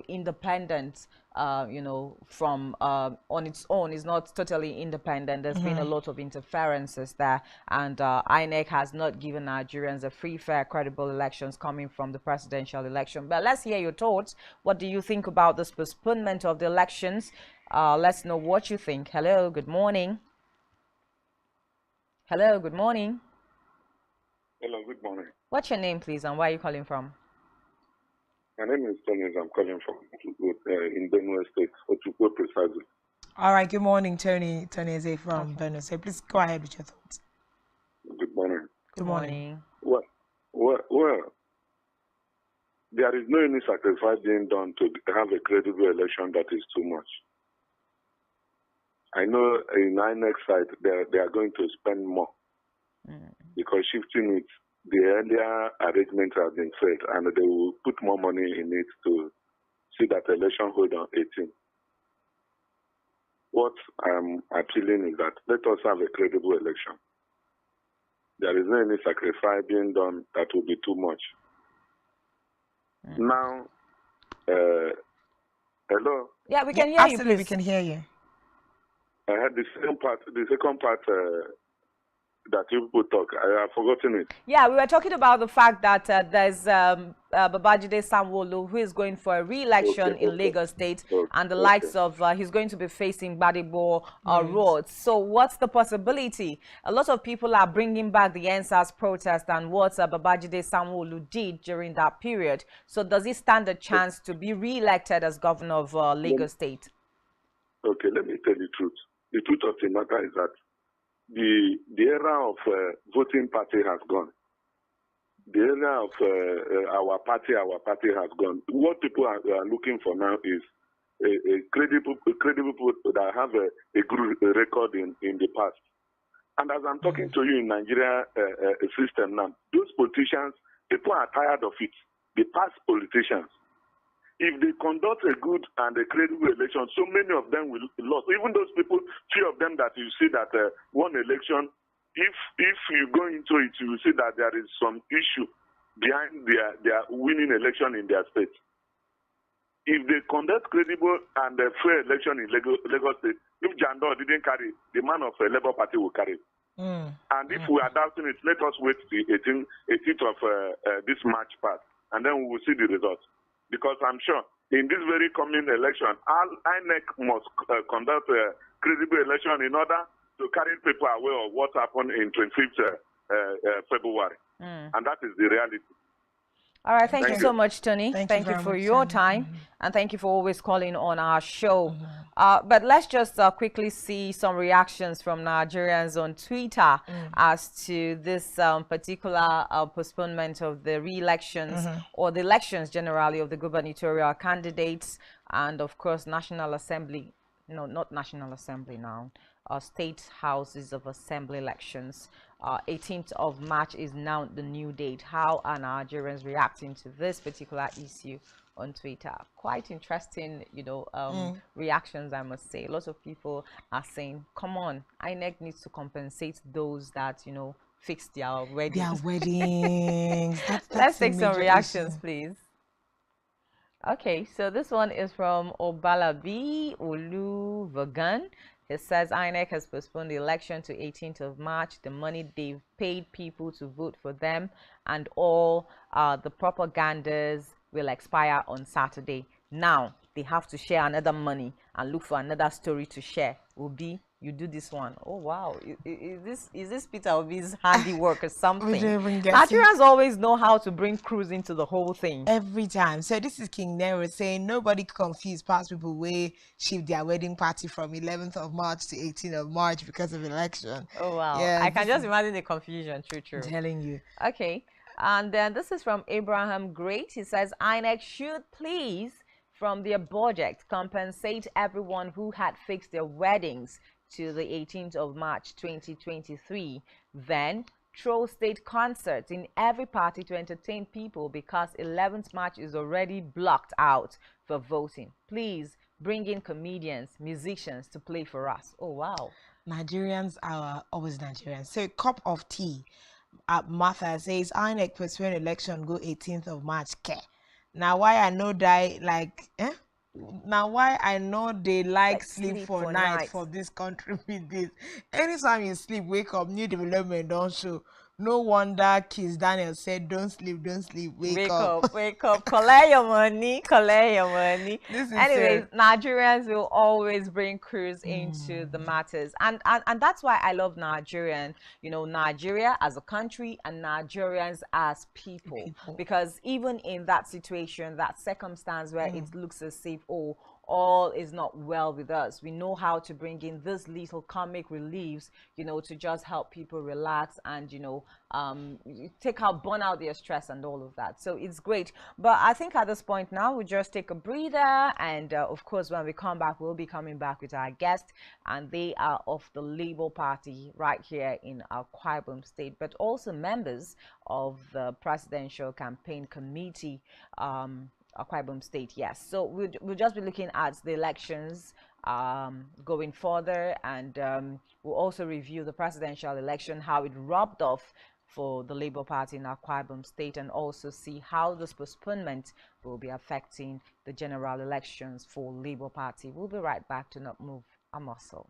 A: independent. From on its own, is not totally independent. There's been a lot of interferences there, and INEC has not given Nigerians a free, fair, credible elections coming from the presidential election. But let's hear your thoughts. What do you think about this postponement of the elections? Let's know what you think. Hello, good morning. Hello, good morning.
G: Hello, good morning.
A: What's your name, please, and where are you calling from?
G: My name is Tony. I'm calling from in Benue State, Otukwe precisely.
B: All right, good morning, Tony. Tony is from Benue State. Please go ahead with your thoughts.
G: Good morning.
A: Good morning.
G: Well, there is no any sacrifice being done to have a credible election that is too much. I know in INEC side, they are going to spend more because shifting it, the earlier arrangements have been set, and they will put more money in it to see that election hold on 18. What I'm appealing is that let us have a credible election. There is no any sacrifice being done that will be too much. Now, hello?
A: Yeah, we can hear
B: absolutely,
A: you.
B: we can hear you.
G: I had the second part that you people talk. I have forgotten it.
A: Yeah, we were talking about the fact that there's Babajide Sanwo-Olu, who is going for a re-election in Lagos State, and the likes of he's going to be facing Badibo Roads. So what's the possibility? A lot of people are bringing back the NSAS protest and what Babajide Sanwo-Olu did during that period. So does he stand a chance to be re-elected as governor of Lagos State?
G: Okay, let me tell you the truth. The truth of the matter is that the era of voting party has gone. The era of our party has gone. What people are looking for now is a credible people that have a good record in the past. And as I'm talking to you in Nigeria system now, those politicians, people are tired of it. The past politicians. If they conduct a good and a credible election, so many of them will lose. Even those people, few of them that you see that one election, if you go into it, you will see that there is some issue behind their winning election in their state. if they conduct credible and fair election in Lagos State, if Jandor didn't carry, the man of the Labour Party will carry. And if we are doubting it, let us wait till 18th of this March pass, and then we will see the results. Because I'm sure in this very coming election, INEC must conduct a credible election in order to carry people away of what happened in 25th February. And that is the reality.
A: All right, thank you so much, Tony. Thank you for your time, and thank you for always calling on our show. But let's just quickly see some reactions from Nigerians on Twitter as to this particular postponement of the re-elections or the elections generally of the gubernatorial candidates, and of course National Assembly, no, not National Assembly now, state houses of assembly elections. 18th of March is now the new date. How are Nigerians reacting to this particular issue on Twitter? Quite interesting, you know, reactions, I must say. Lots of people are saying, come on, INEC needs to compensate those that, you know, fix their weddings.
B: Their weddings.
A: Let's take some reactions, please. Okay, so this one is from Obalabi Olu Vagan. He says INEC has postponed the election to 18th of March. The money they've paid people to vote for them and all the propagandas will expire on Saturday. Now they have to share another money and look for another story to share. Obi, you do this one. Oh wow, is this Peter Obi's handiwork or something?
B: We don't even get
A: Nigerians always know how to bring crews into the whole thing
B: every time. So this is King Nero saying nobody confused past people way shift their wedding party from 11th of March to 18th of March because of election.
A: Oh wow,
B: yeah,
A: I can just imagine the confusion. True.
B: I'm telling you.
A: Okay, and then this is from Abraham Great. He says INEC should please from their budget compensate everyone who had fixed their weddings to the 18th of March 2023. Then throw state concerts in every party to entertain people because 11th March is already blocked out for voting. Please bring in comedians, musicians to play for us. Oh wow,
B: Nigerians are always Nigerians. So cup of tea. Martha says INEC postpone election go 18th of March. Now why I know die like now why I know they like sleep for night for this country with this. Anytime you sleep, wake up, new development don't show. No wonder Kiss Daniel said don't sleep, wake up.
A: Wake up, collect your money. Anyways, Nigerians will always bring crews into the matters, and that's why I love Nigerian, you know, Nigeria as a country and Nigerians as people. Because even in that situation, that circumstance where it looks as if all is not well with us, we know how to bring in this little comic reliefs, you know, to just help people relax and, you know, burn out their stress and all of that. So it's great. But I think at this point now we'll just take a breather, and of course when we come back, we'll be coming back with our guest, and they are of the Labour Party right here in Akwa Ibom State, but also members of the Presidential Campaign Committee, Akwa Ibom State. Yes, so we'll just be looking at the elections going further, and we'll also review the presidential election, how it rubbed off for the Labour Party in Akwa Ibom State, and also see how this postponement will be affecting the general elections for Labour Party. We'll be right back. To not move a muscle.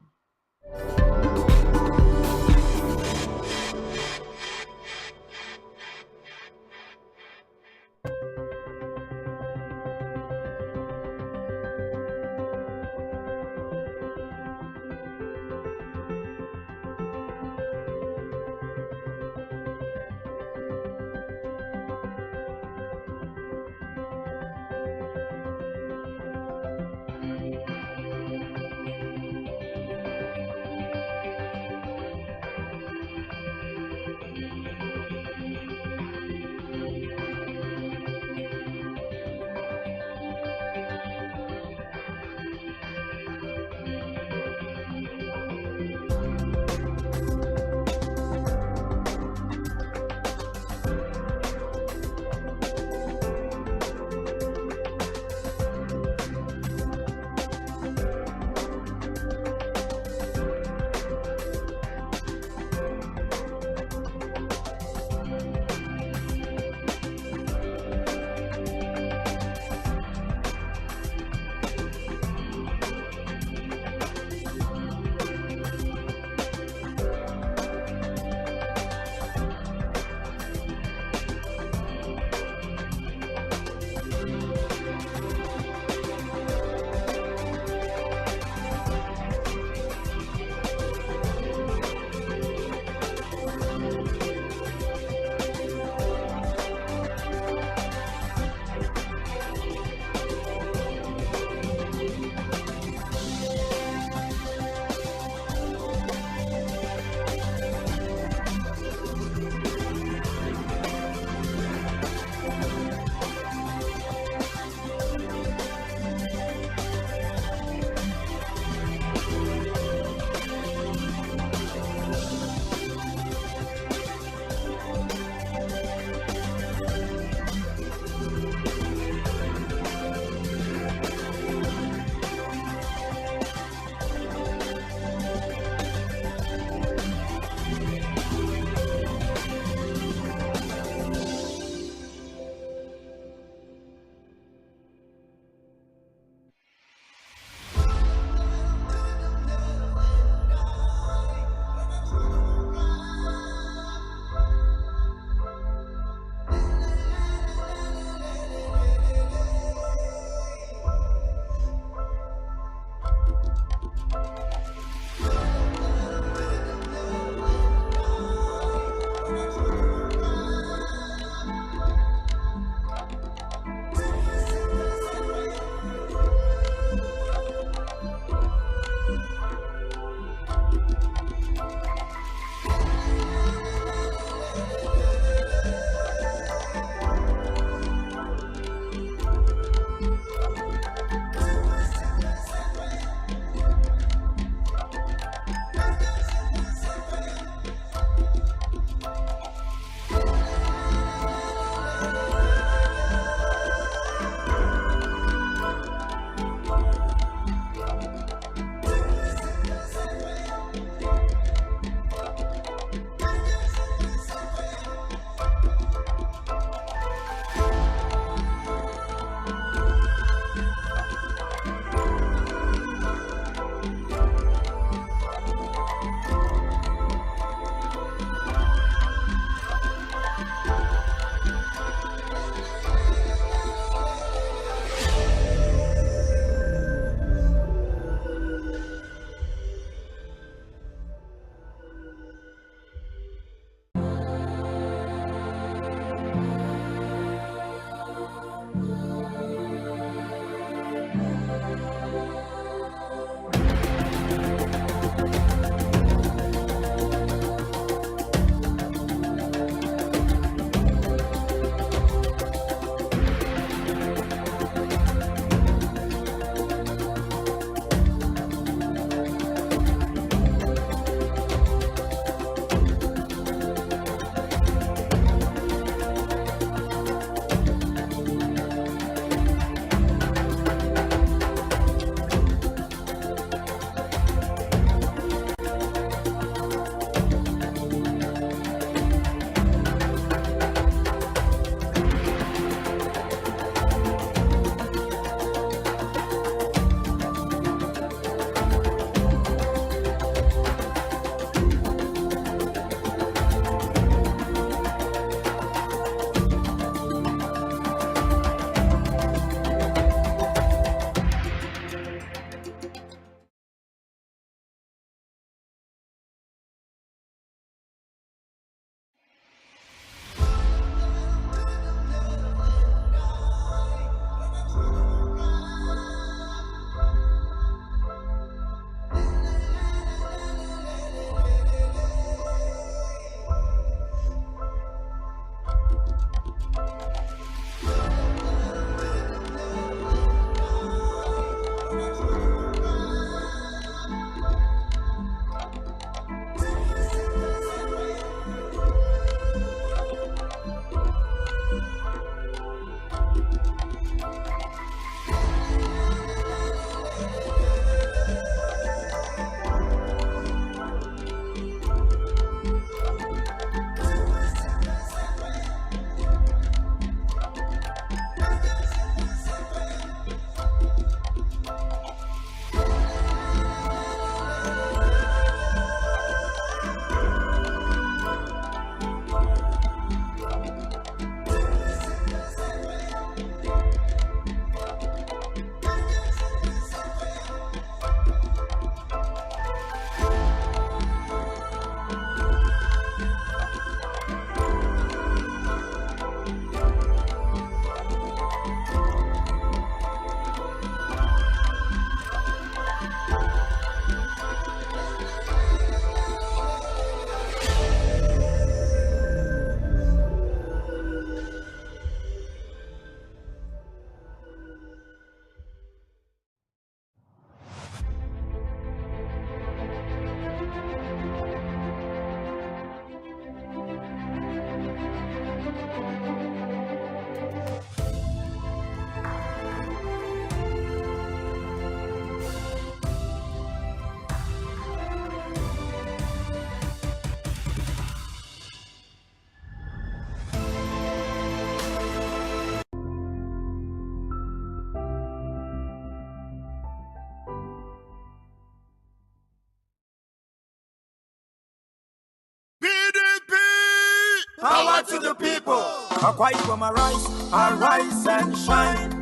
H: Power to the people. Akwa Ibom arise and shine.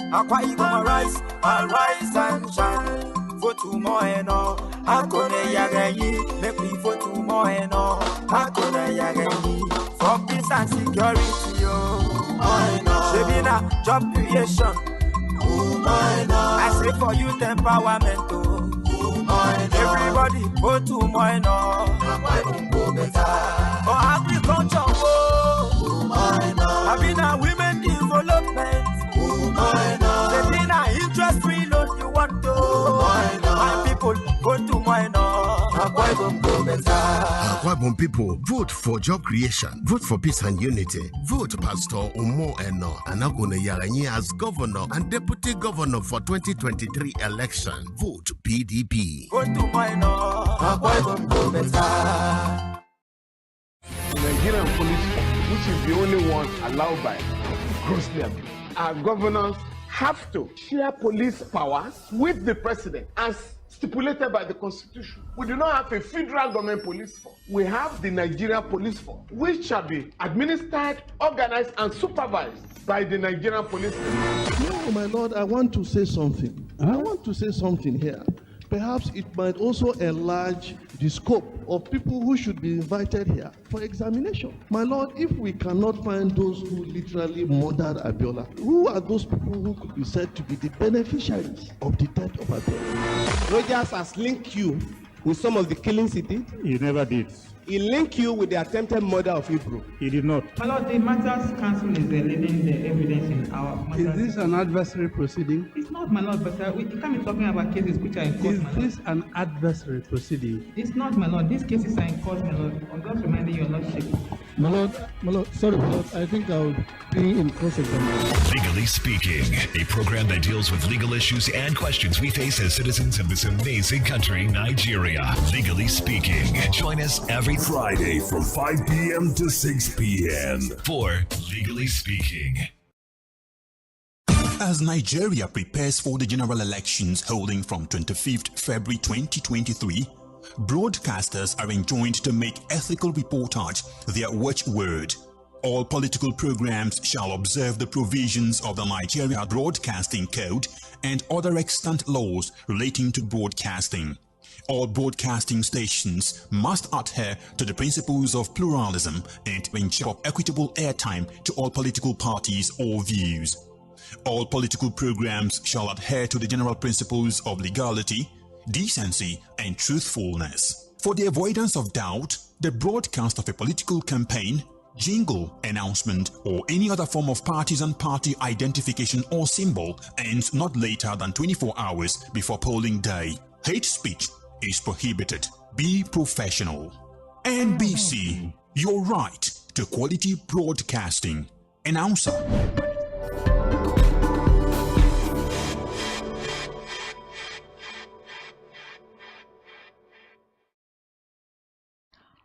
H: Akwa Ibom arise and shine. Vote tomorrow, Akone Yagayi. Make we vote tomorrow, Akone Yagayi. For peace and security, Shebina, job creation. I say for youth empowerment, everybody vote tomorrow. For agriculture, having a women development, having a interest-free loan you want to. My people, go to mine.
I: Akwa Ibom people, vote for job creation, vote for peace and unity, vote Pastor Umo Eno Anagone Yaranyi as governor and deputy governor for 2023 election. Vote PDP.
H: Go to mine. Akwa Ibom
J: The Nigerian police, which is the only one allowed by grossly abuse. Our governors have to share police powers with the president as stipulated by the Constitution. We do not have a federal government police force. We have the Nigerian police force, which shall be administered, organized, and supervised by the Nigerian police force.
K: No, my lord, I want to say something. I want to say something here. Perhaps it might also enlarge the scope of people who should be invited here for examination. My lord, if we cannot find those who literally murdered Abiola, who are those people who could be said to be the beneficiaries of the death of Abiola?
L: Rogers has linked you with some of the killings he did.
M: He never did.
L: He linked you with the attempted murder of Hebrew.
M: He did not.
N: My lord, the Matters Council is leading the evidence in our matters.
M: Is this an adversary proceeding?
N: It's not, my lord, but we can't be talking about cases which are in court.
M: Is this an adversary proceeding?
N: It's not, my lord. These cases are in court, my lord. I'm just reminding your lordship.
M: My lord, sorry, my lord. I think I'll be in cross-examination.
O: Legally Speaking, a program that deals with legal issues and questions we face as citizens of this amazing country, Nigeria. Legally Speaking. Join us every
P: Friday from 5 p.m. to 6 p.m.
O: for Legally Speaking.
Q: As Nigeria prepares for the general elections holding from 25th February 2023, broadcasters are enjoined to make ethical reportage their watchword. All political programs shall observe the provisions of the Nigeria Broadcasting Code and other extant laws relating to broadcasting. All broadcasting stations must adhere to the principles of pluralism and ensure equitable airtime to all political parties or views. All political programs shall adhere to the general principles of legality, decency, and truthfulness. For the avoidance of doubt, the broadcast of a political campaign, jingle, announcement, or any other form of partisan party identification or symbol ends not later than 24 hours before polling day. Hate speech is prohibited. Be professional. NBC, your right to quality broadcasting. Announcer.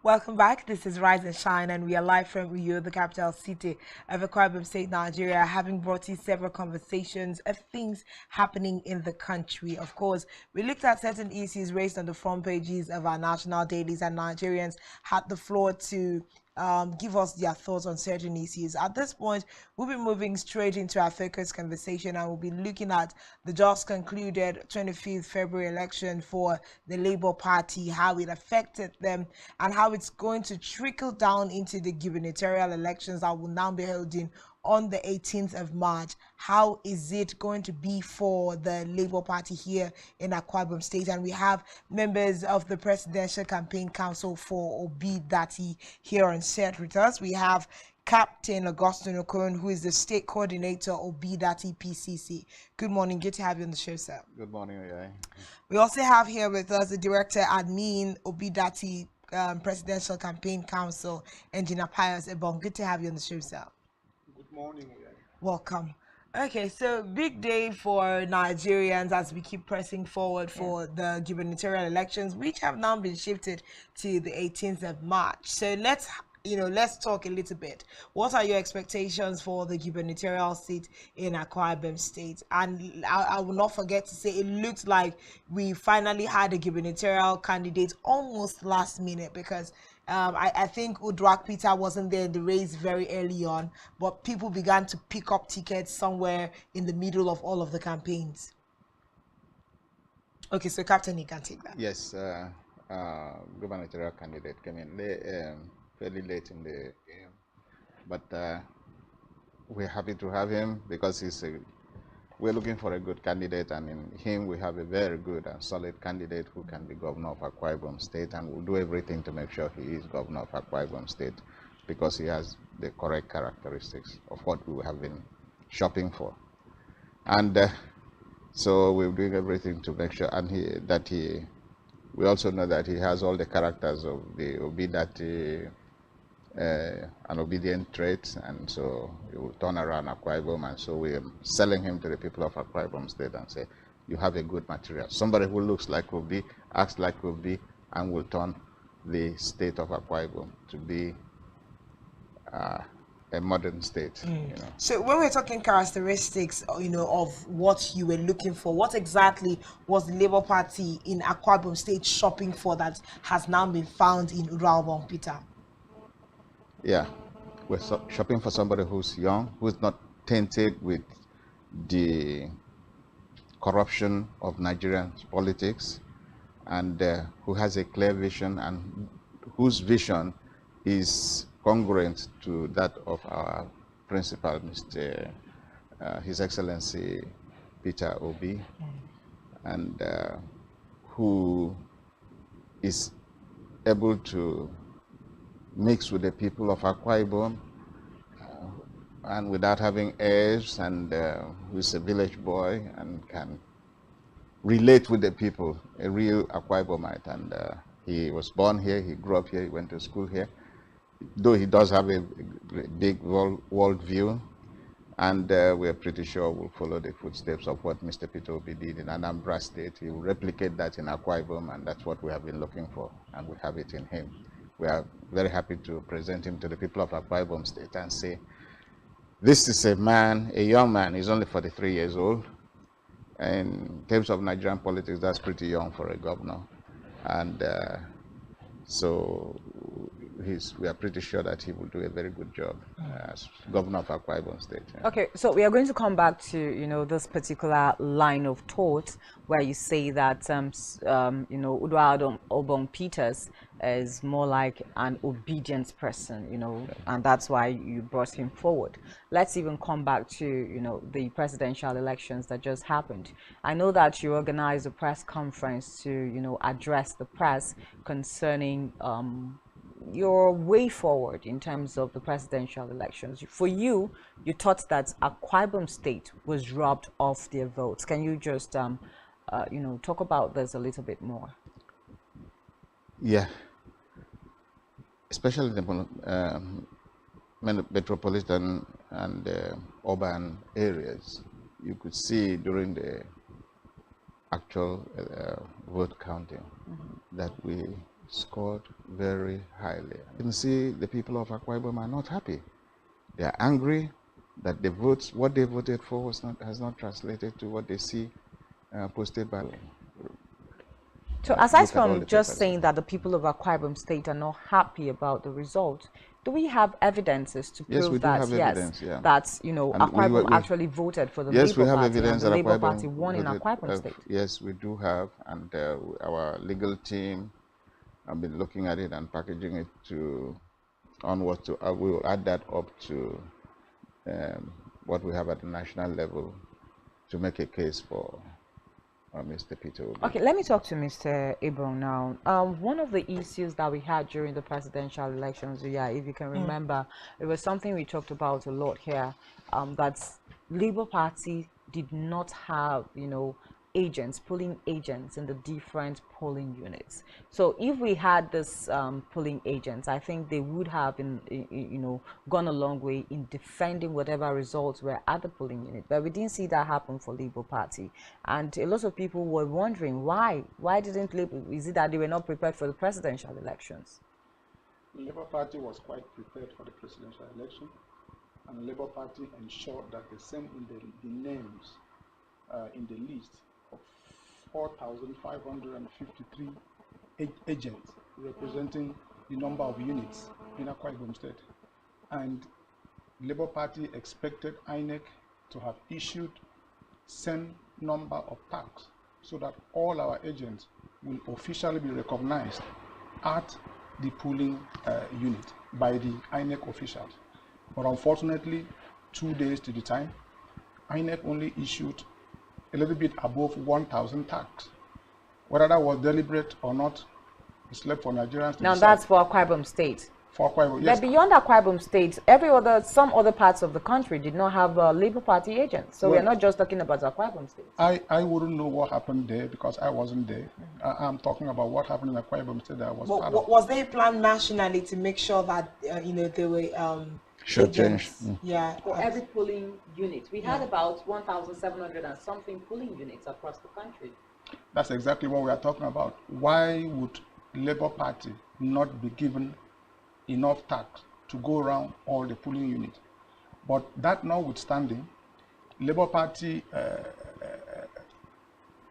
B: Welcome back. This is Rise and Shine, and we are live from Uyo, the capital city of Akwa Ibom State, Nigeria, having brought you several conversations of things happening in the country. Of course, we looked at certain issues raised on the front pages of our national dailies, and Nigerians had the floor to give us their thoughts on certain issues. At this point, we'll be moving straight into our focus conversation, and we'll be looking at the just concluded 25th February election for the Labour Party, how it affected them, and how it's going to trickle down into the gubernatorial elections that will now be holding on the 18th of March. How is it going to be for the Labour Party here in Akwa Ibom State? And we have members of the Presidential Campaign Council for Obi Dati here on set with us. We have Captain Augustine Okon, who is the state coordinator of Obi Dati PCC. Good morning. Good to have you on the show, sir.
R: Good morning, Oya.
B: We also have here with us the director admin Obi Dati Presidential Campaign Council, Engineer Pius Ebong. Good to have you on the show, sir.
R: Good morning.
B: Welcome. Okay, so big day for Nigerians as we keep pressing forward for the gubernatorial elections, which have now been shifted to the 18th of March. So let's talk a little bit. What are your expectations for the gubernatorial seat in Akwa Ibom State? And I will not forget to say, it looks like we finally had a gubernatorial candidate almost last minute, because I think Udrak Peter wasn't there in the race very early on, but people began to pick up tickets somewhere in the middle of all of the campaigns. Okay, so Captain, you can take that.
R: Yes, gubernatorial candidate came in fairly late in the game, but we're happy to have him because we're looking for a good candidate, and in him we have a very good and solid candidate who can be governor of Akwa Ibom State, and we'll do everything to make sure he is governor of Akwa Ibom State because he has the correct characteristics of what we have been shopping for. And so we're doing everything to make sure we also know that he has all the characters of the an obedient trait, and so he will turn around Akwa Ibom, and so we are selling him to the people of Akwa Ibom State and say, you have a good material. Somebody who looks like Obi, acts like Obi, and will turn the state of Akwa Ibom to be a modern state.
B: So when we're talking characteristics, of what you were looking for, what exactly was the Labour Party in Akwa Ibom State shopping for that has now been found in Udrak Peter?
R: Yeah, we're shopping for somebody who's young, who's not tainted with the corruption of Nigerian politics, and who has a clear vision and whose vision is congruent to that of our principal, His Excellency Peter Obi, and who is able to mix with the people of Akwa Ibom, and without having airs, and who's a village boy and can relate with the people, a real Akwa Ibomite. And he was born here, he grew up here, he went to school here, though he does have a big world view, and we're pretty sure we'll follow the footsteps of what Mr. Peter Obi did in Anambra State. He will replicate that in Akwa Ibom, and that's what we have been looking for, and we have it in him. We are very happy to present him to the people of Akwa Ibom State and say, this is a man, a young man, he's only 43 years old. In terms of Nigerian politics, that's pretty young for a governor. And so we are pretty sure that he will do a very good job as governor of Akwa Ibom State. Yeah.
A: Okay, so we are going to come back to, this particular line of thought where you say that, Udrak Obong Peters is more like an obedient person, and that's why you brought him forward. Let's even come back to, the presidential elections that just happened. I know that you organized a press conference to, address the press concerning your way forward in terms of the presidential elections. For you thought that Akwa Ibom State was robbed of their votes. Can you just, talk about this a little bit more?
R: Yeah, especially the metropolitan and urban areas. You could see during the actual vote counting that we scored very highly. You can see the people of Akwa Ibom are not happy. They are angry that the votes, what they voted for has not translated to what they see posted by.
A: So aside from just saying that the people of Akwa Ibom State are not happy about the result, do we have evidences to prove that Akwa Ibom actually voted for the Labour Party and the Labour Party won in Akwa Ibom State?
R: Yes, we do have, and our legal team have been looking at it and packaging it onward to, we will add that up to what we have at the national level to make a case for Mr. Peter Obi.
A: Okay, let me talk to Mr. Ebong now. One of the issues that we had during the presidential elections, if you can remember, it was something we talked about a lot here, that Labour Party did not have, agents, polling agents in the different polling units. So if we had this polling agents, I think they would have, gone a long way in defending whatever results were at the polling unit. But we didn't see that happen for Labour Party, and a lot of people were wondering why. Why didn't Labour? Is it that they were not prepared for the presidential elections?
S: The Labour Party was quite prepared for the presidential election, and the Labour Party ensured that they sent in the names in the list of 4,553 agents representing the number of units in Akwa Ibom State. And the Labour Party expected INEC to have issued same number of tags so that all our agents will officially be recognized at the polling unit by the INEC officials. But unfortunately, 2 days to the time, INEC only issued a little bit above 1,000 tags. Whether that was deliberate or not, it's left for Nigerians to
A: now
S: decide.
A: That's for Akwa Ibom State.
S: For Akwa Ibom, yes.
A: But beyond Akwa Ibom State, some other parts of the country did not have Labour Party agents. So we're not just talking about Akwa Ibom State.
S: I wouldn't know what happened there because I wasn't there. I'm talking about what happened in Akwa Ibom State that I was part of.
B: Was there a plan nationally to make sure that there were
R: Yeah.
A: For every polling unit, we had about 1,700 and something polling units across the country.
S: That's exactly what we are talking about. Why would Labour Party not be given enough tax to go around all the polling units? But that notwithstanding, Labour Party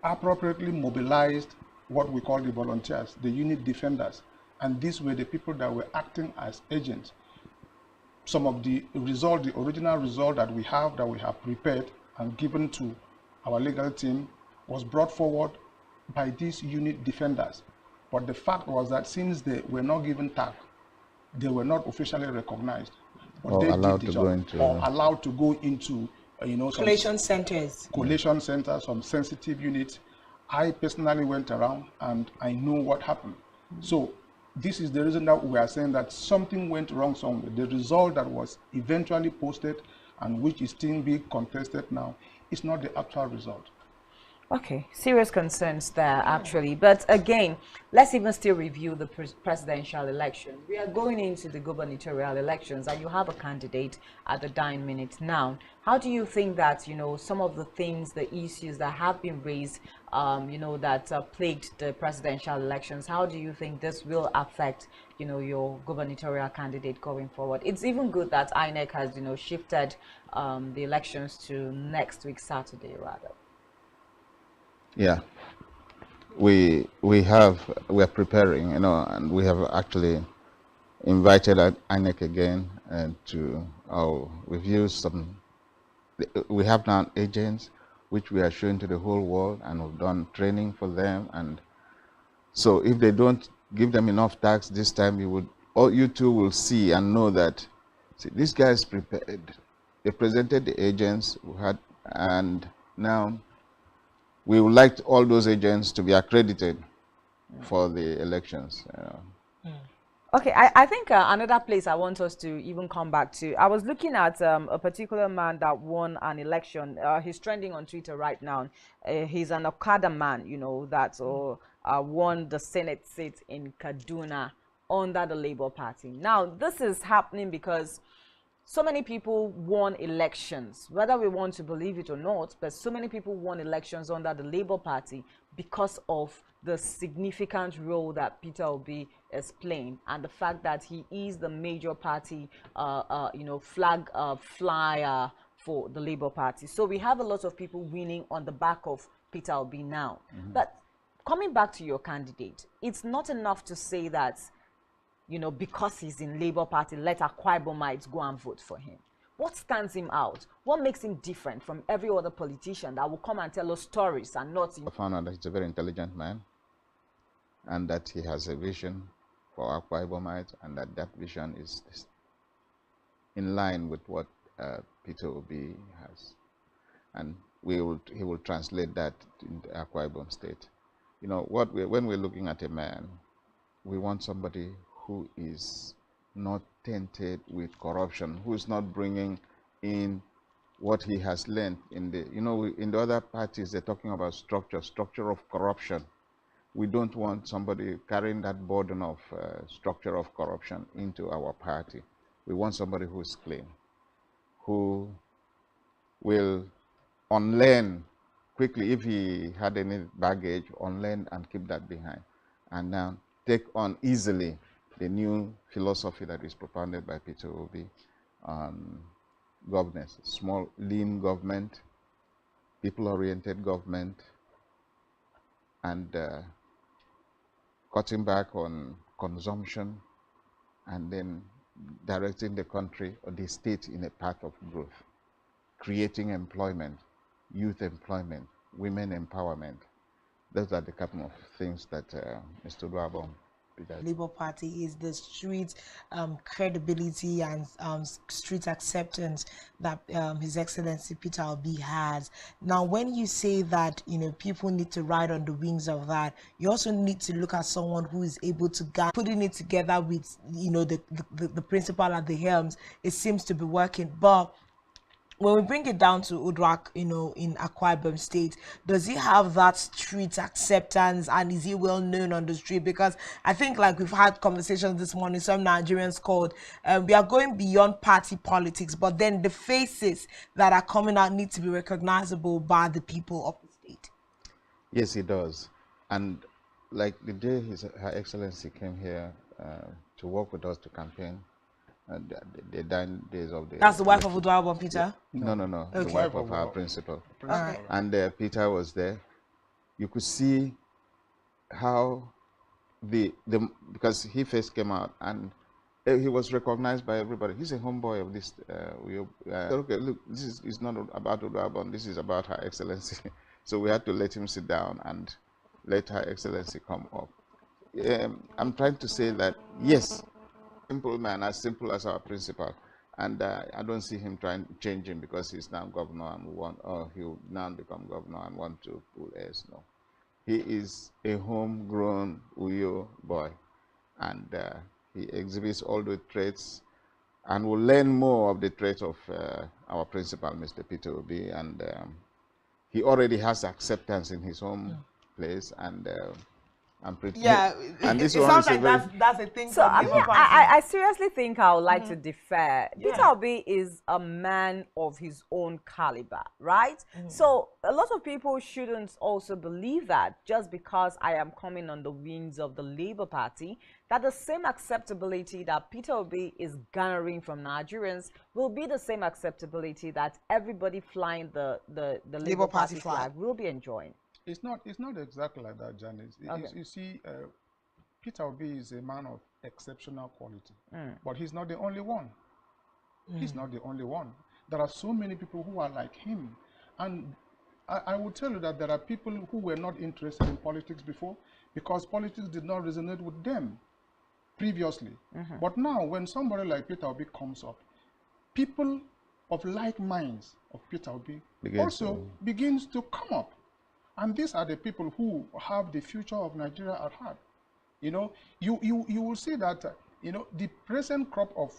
S: appropriately mobilized what we call the volunteers, the unit defenders, and these were the people that were acting as agents. Some of the original result that we have prepared and given to our legal team was brought forward by these unit defenders. But the fact was that since they were not given tag, they were not officially recognized. But
R: Or
S: they
R: allowed
S: did the
R: to
S: job,
R: go into
S: or allowed to go into
B: collation centers.
S: Collation centers, some sensitive units. I personally went around and I know what happened. So this is the reason that we are saying that something went wrong somewhere. The result that was eventually posted and which is still being contested now is not the actual result.
A: Okay, serious concerns there actually. But again, let's even still review the presidential election. We are going into the gubernatorial elections and you have a candidate at the dying minute now. How do you think that, some of the things, the issues that have been raised, that plagued the presidential elections, how do you think this will affect, your gubernatorial candidate going forward? It's even good that INEC has, shifted the elections to next week, Saturday, rather.
R: Yeah, we are preparing, and we have actually invited INEC again to review some. We have now agents which we are showing to the whole world, and we've done training for them. And so, if they don't give them enough tax this time, you too will see and know that these guys prepared. They presented the agents we had, and now we would like all those agents to be accredited for the elections.
A: Okay, I think another place I want us to even come back to, I was looking at a particular man that won an election. He's trending on Twitter right now. He's an Okada man, that won the Senate seat in Kaduna under the Labour Party. Now, this is happening because so many people won elections, whether we want to believe it or not, but so many people won elections under the Labour Party because of the significant role that Peter Obi is playing and the fact that he is the major party, flag flyer for the Labour Party. So we have a lot of people winning on the back of Peter Obi now. But coming back to your candidate, it's not enough to say that because he's in Labour Party, let Akwa Ibomites go and vote for him. What stands him out? What makes him different from every other politician that will come and tell us stories and not...
R: I found out that he's a very intelligent man and that he has a vision for Akwa Ibomites, and that vision is in line with what Peter Obi has. And he will translate that into Akwa Ibom State. When we're looking at a man, we want somebody who is not tainted with corruption, who is not bringing in what he has learned in the, in the other parties, they're talking about structure of corruption. We don't want somebody carrying that burden of structure of corruption into our party. We want somebody who's clean, who will unlearn quickly if he had any baggage, unlearn and keep that behind, and now take on easily the new philosophy that is propounded by Peter Obi on governance, small, lean government, people-oriented government, and cutting back on consumption, and then directing the country or the state in a path of growth, creating employment, youth employment, women empowerment. Those are the couple of things that Mr. Duabon.
B: Labour Party is the street credibility and street acceptance that His Excellency Peter Obi has. Now, when you say that people need to ride on the wings of that, you also need to look at someone who is able to putting it together with the principal at the helms. It seems to be working, but when we bring it down to Udrak, in Akwa Ibom State, does he have that street acceptance, and is he well known on the street? Because I think, like we've had conversations this morning, some Nigerians called, we are going beyond party politics, but then the faces that are coming out need to be recognizable by the people of the state.
R: Yes, he does. And like the day Her Excellency came here to work with us to campaign, the 9 days of the...
B: That's the wife of Uduaghan, Peter?
R: No. Okay. The wife of our principal. Okay. And Peter was there. You could see how because he first came out and he was recognized by everybody. He's a homeboy of this. Okay, look, this is not about Uduaghan. This is about Her Excellency. So we had to let him sit down and let Her Excellency come up. I'm trying to say that, yes, simple man, as simple as our principal, and I don't see him trying to change him because he's now governor and he'll now become governor and want to pull airs. No, he is a homegrown Uyo boy, and he exhibits all the traits, and will learn more of the traits of our principal, Mr. Peter Obi, and he already has acceptance in his home place, and I'm pretty and this
B: it sounds like that's a thing.
A: So I seriously think I would like to defer. Peter Obi is a man of his own caliber, right? So a lot of people shouldn't also believe that just because I am coming on the wings of the Labour Party, that the same acceptability that Peter Obi is garnering from Nigerians will be the same acceptability that everybody flying the Labour Party flag will be enjoying.
S: It's not exactly like that, Janice. Okay. You see, Peter Obi is a man of exceptional quality, but he's not the only one. He's not the only one. There are so many people who are like him, and I will tell you that there are people who were not interested in politics before because politics did not resonate with them previously. But now, when somebody like Peter Obi comes up, people of like minds of Peter Obi begins to come up. And these are the people who have the future of Nigeria at heart. You will see that, the present crop of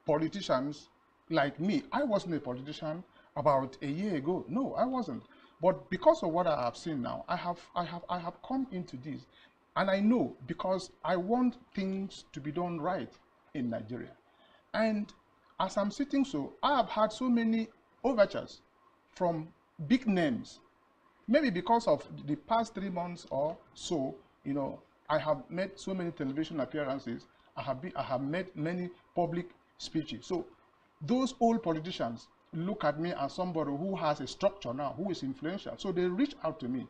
S: politicians like me, I wasn't a politician about a year ago. No, I wasn't. But because of what I have seen now, I have come into this. And I know because I want things to be done right in Nigeria. And as I'm sitting I have had so many overtures from big names. Maybe because of the past 3 months or so, I have made so many television appearances. I have made many public speeches. So those old politicians look at me as somebody who has a structure now, who is influential. So they reach out to me.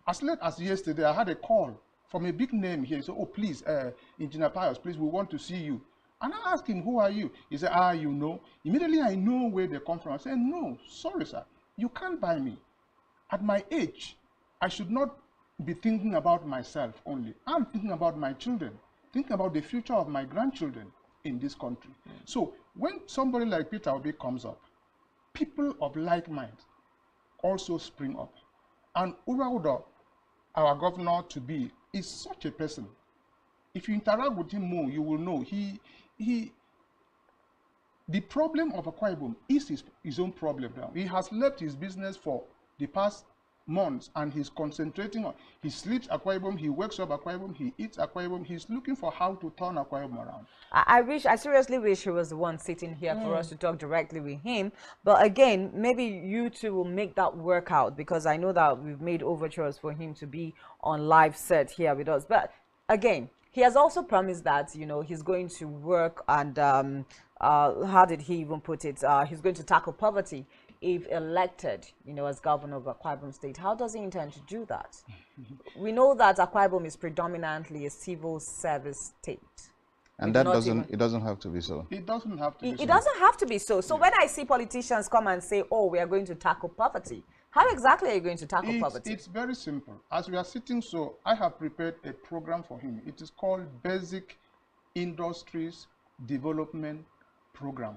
S: As late as yesterday, I had a call from a big name here. He said, "Oh, please, Engineer Pius, please, we want to see you." And I asked him, "Who are you?" He said, Immediately I know where they come from. I said, "No, sorry, sir. You can't buy me. At my age, I should not be thinking about myself only. I'm thinking about my children, thinking about the future of my grandchildren in this country." So when somebody like Peter Obi comes up, people of like mind also spring up. And Uda, our governor to be, is such a person. If you interact with him more, you will know he The problem of Akwa Ibom is his own problem now. He has left his business for the past months and he's concentrating on, he sleeps Akwa Ibom, he wakes up Akwa Ibom, he eats Akwa Ibom, he's looking for how to turn Akwa Ibom around.
A: I seriously wish he was the one sitting here for us to talk directly with him. But again, maybe you two will make that work out, because I know that we've made overtures for him to be on live set here with us. But again, he has also promised that, you know, he's going to work and, how did he even put it? He's going to tackle poverty if elected, you know, as governor of Akwa Ibom State. How does he intend to do that? We know that Akwa Ibom is predominantly a civil service state.
R: And that doesn't, it doesn't have to be so.
S: It doesn't have to be so.
A: It doesn't have to be so. So when I see politicians come and say, oh, we are going to tackle poverty, how exactly are you going to tackle poverty?
S: It's very simple. As we are sitting, so I have prepared a program for him. It is called Basic Industries Development Program.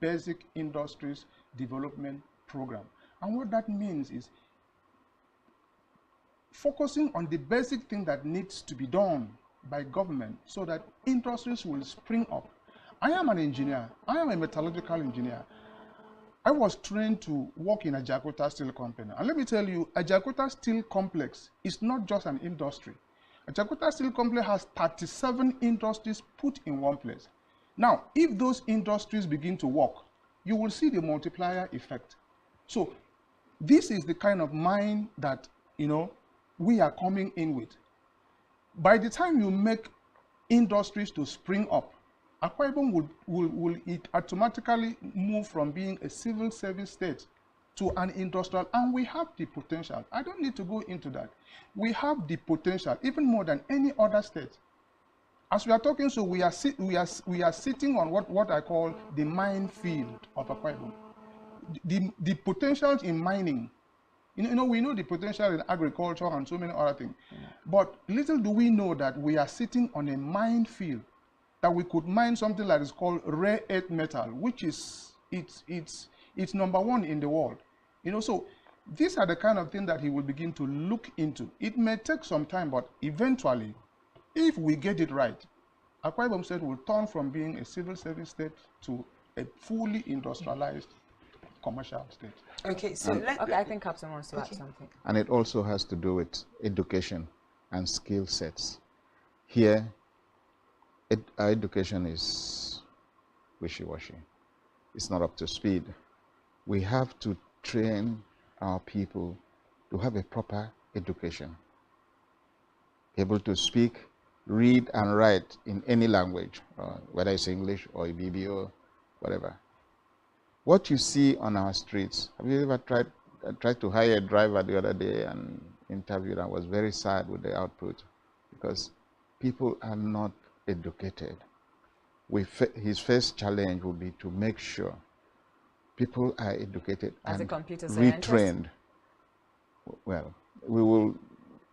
S: Basic Industries Development Program. And what that means is focusing on the basic thing that needs to be done by government so that industries will spring up. I am an engineer. I am a metallurgical engineer. I was trained to work in a Jakarta Steel Company. And let me tell you, a Jakarta Steel Complex is not just an industry. A Jakarta Steel Complex has 37 industries put in one place. Now, if those industries begin to work, you will see the multiplier effect. So this is the kind of mind that, you know, we are coming in with. By the time you make industries to spring up, Akwa Ibom will it automatically move from being a civil service state to an industrial, and we have the potential. I don't need to go into that. We have the potential, even more than any other state. As we are talking, so we are sitting on what I call the minefield of Akwa Ibom. The potential in mining. You know, we know the potential in agriculture and so many other things. But little do we know that we are sitting on a minefield, that we could mine something that is called rare earth metal, which is it's #1 in the world. You know, so these are the kind of things that he will begin to look into. It may take some time, but eventually, if we get it right, Akwa Ibom State will turn from being a civil service state to a fully industrialized commercial state.
B: Okay, so
A: I think Captain wants to add something.
R: And it also has to do with education and skill sets. Here, our education is wishy-washy. It's not up to speed. We have to train our people to have a proper education, able to speak, read, and write in any language, whether it's English or Ibibio, whatever. What you see on our streets, have you ever tried to hire a driver the other day and interviewed? I was very sad with the output because people are not educated. His first challenge will be to make sure people are educated
A: as
R: and
A: a computer
R: retrained. Well, we will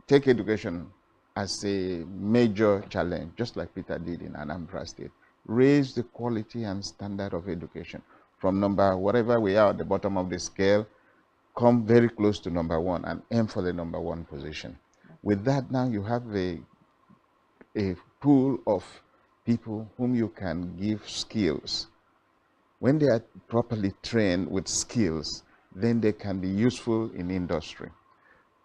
R: take education as a major challenge, just like Peter did in Anambra State. Raise the quality and standard of education. From whatever we are at the bottom of the scale, come very close to #1 and aim for the #1 position. With that, now you have a pool of people whom you can give skills. When they are properly trained with skills, then they can be useful in industry.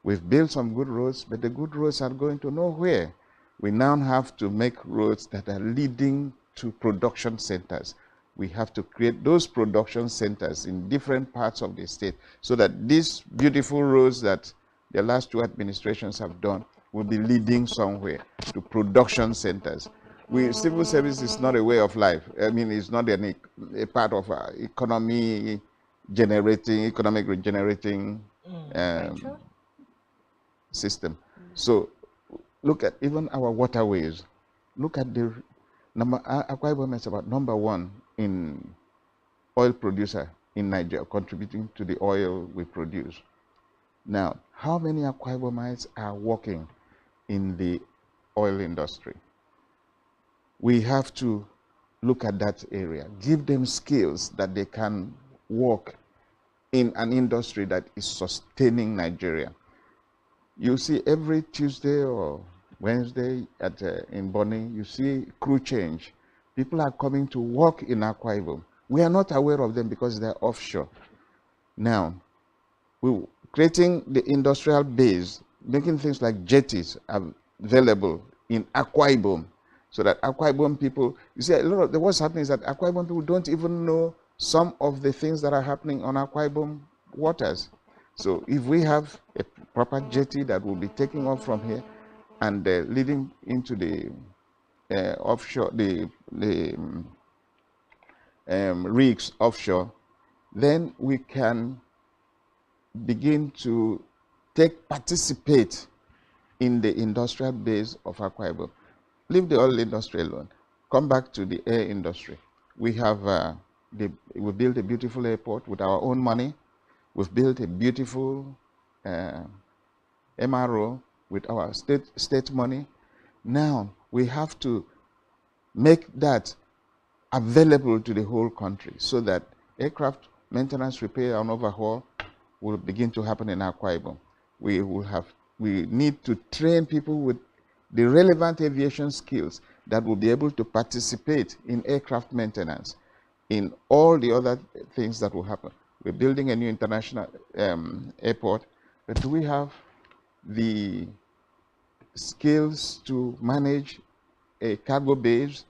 R: We've built some good roads, but the good roads are going to nowhere. We now have to make roads that are leading to production centers. We have to create those production centers in different parts of the state so that these beautiful roads that the last 2 administrations have done will be leading somewhere to production centers. Civil service is not a way of life. I mean, it's not a part of our economic regenerating system. So look at even our waterways. Look at the number. Akwa Ibom is about #1 in oil producer in Nigeria, contributing to the oil we produce. Now, how many Akwa Ibomites are working in the oil industry? We have to look at that area, give them skills that they can work in an industry that is sustaining Nigeria. You see every Tuesday or Wednesday in Bonny, you see crew change. People are coming to work in Akwa Ibom We are not aware of them because they're offshore. Now, we're creating the industrial base, making things like jetties available in Akwa Ibom, so that Akwa Ibom people, you see, a lot of what's happening is that Akwa Ibom people don't even know some of the things that are happening on Akwa Ibom waters. So if we have a proper jetty that will be taking off from here and leading into the offshore, the rigs offshore, then we can begin to participate in the industrial base of Akwa Ibom. Leave the oil industry alone. Come back to the air industry. We have we built a beautiful airport with our own money. We've built a beautiful MRO with our state money. Now we have to make that available to the whole country so that aircraft maintenance, repair, and overhaul will begin to happen in Akwa Ibom. We need to train people with the relevant aviation skills that will be able to participate in aircraft maintenance, in all the other things that will happen. We're building a new international airport, but do we have the skills to manage a cargo base?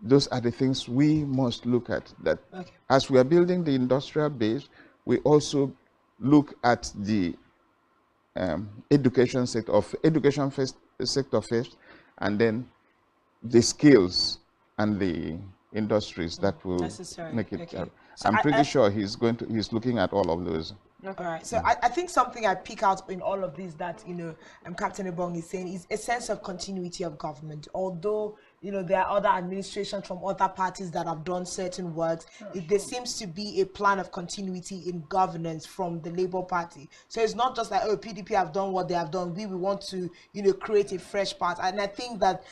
R: Those are the things we must look at. That as we are building the industrial base, we also look at the education sector sector first, and then the skills and the industries that will make it. So I'm pretty sure he's looking at all of those.
B: All right. So I think something I pick out in all of this that, Captain Ebong is saying is a sense of continuity of government. Although, there are other administrations from other parties that have done certain works, there seems to be a plan of continuity in governance from the Labour Party. So it's not just like, oh, PDP have done what they have done. We want to, create a fresh path. And I think that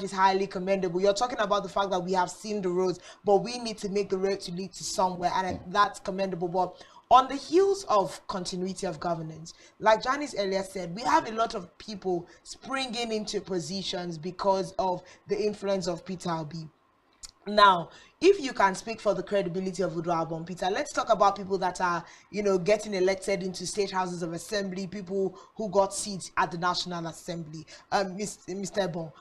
B: is highly commendable. You're talking about the fact that we have seen the roads, but we need to make the road to lead to somewhere. And that's commendable. But on the heels of continuity of governance, like Janice earlier said, we have a lot of people springing into positions because of the influence of Peter Obi. Now, if you can speak for the credibility of Udo Albon, Peter, let's talk about people that are, getting elected into state houses of assembly, people who got seats at the National Assembly. Mr. Ebong,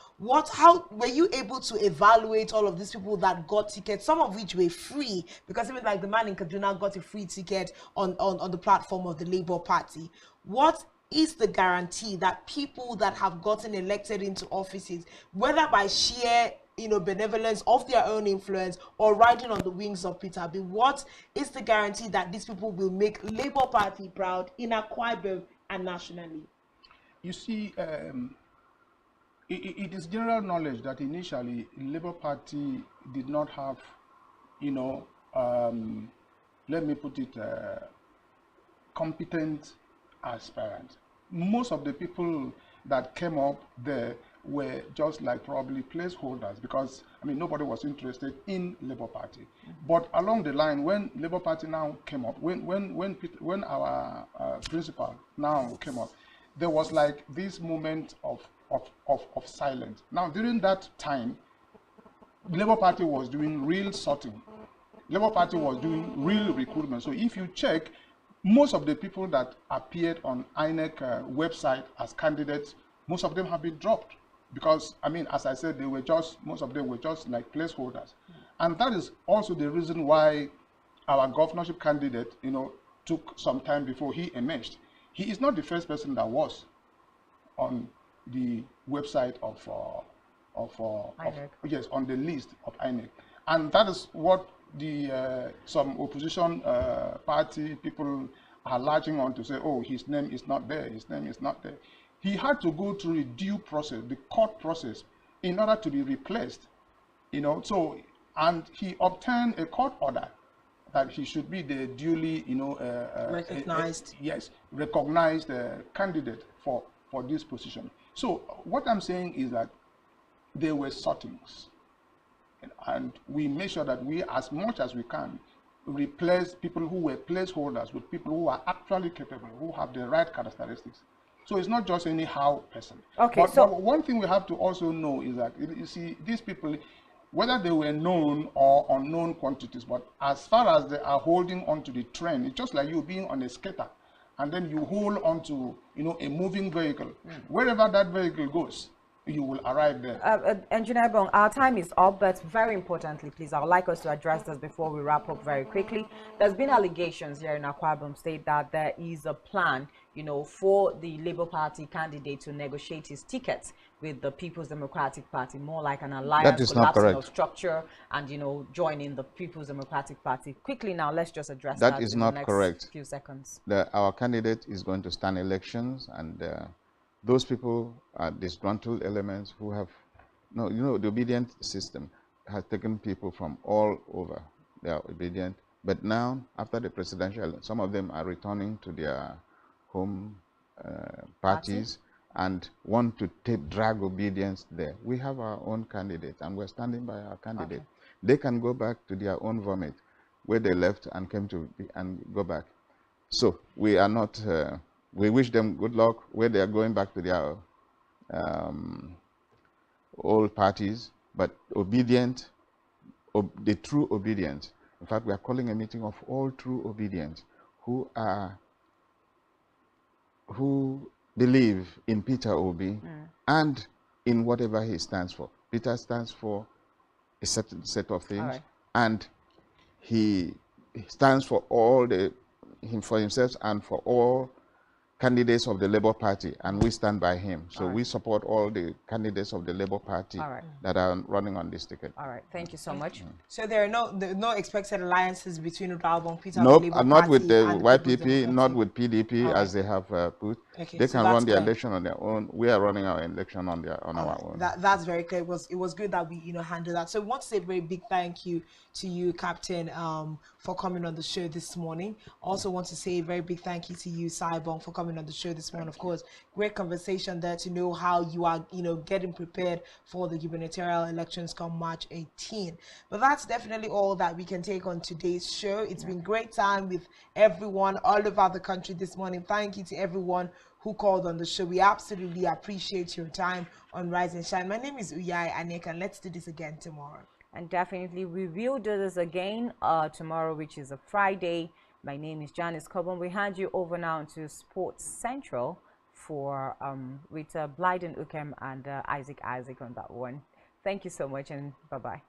B: how were you able to evaluate all of these people that got tickets, some of which were free, because even like the man in Kaduna got a free ticket on the platform of the Labour Party? What is the guarantee that people that have gotten elected into offices, whether by sheer benevolence of their own influence or riding on the wings of Peter Obi, what is the guarantee that these people will make Labour Party proud in Akwa Ibom and nationally?
S: You see, it is general knowledge that initially Labour Party did not have, let me put it, competent aspirants. Most of the people that came up there were just like probably placeholders, because nobody was interested in Labour Party. But along the line, when Labour Party now came up, when our principal now came up, there was like this moment of silence. Now during that time, Labour Party was doing real sorting. Labour Party was doing real recruitment. So if you check, most of the people that appeared on INEC website as candidates, most of them have been dropped. Because, as I said, most of them were just like placeholders. And that is also the reason why our governorship candidate, took some time before he emerged. He is not the first person that was on the website of INEC. On the list of INEC. And that is what the some opposition party people are latching on to say, oh, his name is not there, his name is not there. He had to go through a due process, the court process, in order to be replaced, So, and he obtained a court order that he should be the duly,
B: recognized.
S: Recognized candidate for this position. So, what I'm saying is that there were sortings, and we make sure that we, as much as we can, replace people who were placeholders with people who are actually capable, who have the right characteristics. So it's not just anyhow person.
B: Okay,
S: but one thing we have to also know is that, you see, these people, whether they were known or unknown quantities, but as far as they are holding on to the trend, it's just like you being on a skater, and then you hold on to, you know, a moving vehicle. Wherever that vehicle goes, you will arrive there.
A: Engineer Bong, our time is up, but very importantly, please, I would like us to address this before we wrap up very quickly. There's been allegations here in Akwa Ibom State that there is a plan, you know, for the Labour Party candidate to negotiate his ticket with the People's Democratic Party, more like an alliance,
R: that is not correct.
A: Of structure, and, you know, joining the People's Democratic Party. Quickly now, let's just address
R: that.
A: That
R: is
A: in
R: not
A: the next
R: correct.
A: Few seconds.
R: Our candidate is going to stand elections, and those people are disgruntled elements who have, no, you know, the obedient system has taken people from all over. They are obedient, but now after the presidential, some of them are returning to their home parties and want to drag obedience there. We have our own candidate, and we're standing by our candidate. Okay. They can go back to their own vomit, where they left and came to, and go back. So we are not. We wish them good luck where they are going back to their old parties, but obedient, the true obedient. In fact, we are calling a meeting of all true obedient who believe in Peter Obi and in whatever he stands for. Peter stands for a certain set of things, and he stands for for himself and for all candidates of the Labour Party, and we stand by him. So we support all the candidates of the Labour Party that are running on this ticket.
A: All right, thank you so much.
B: So there are no expected alliances between Udalbon Peter
R: nope,
B: and the Labour
R: not
B: Party
R: with the
B: and
R: YPP, not with PDP as they have put.
B: Okay,
R: they
B: so
R: can run their
B: clear.
R: election on their own. We are running our election on our own.
B: That's very clear. It was good that we handled that. So we want to say a very big thank you to you, Captain, for coming on the show this morning. Also want to say a very big thank you to you, Saibong, for coming on the show this morning. Of course, great conversation there to know how you are getting prepared for the gubernatorial elections come March 18. But that's definitely all that we can take on today's show. It's been great time with everyone all over the country this morning. Thank you to everyone who called on the show. We absolutely appreciate your time on Rise and Shine. My name is INEC, and let's do this again tomorrow.
A: And definitely we will do this again tomorrow, which is a Friday. My name is Janice Coburn. We hand you over now to Sports Central for with Blyden Ukem and Isaac on that one. Thank you so much, and bye-bye.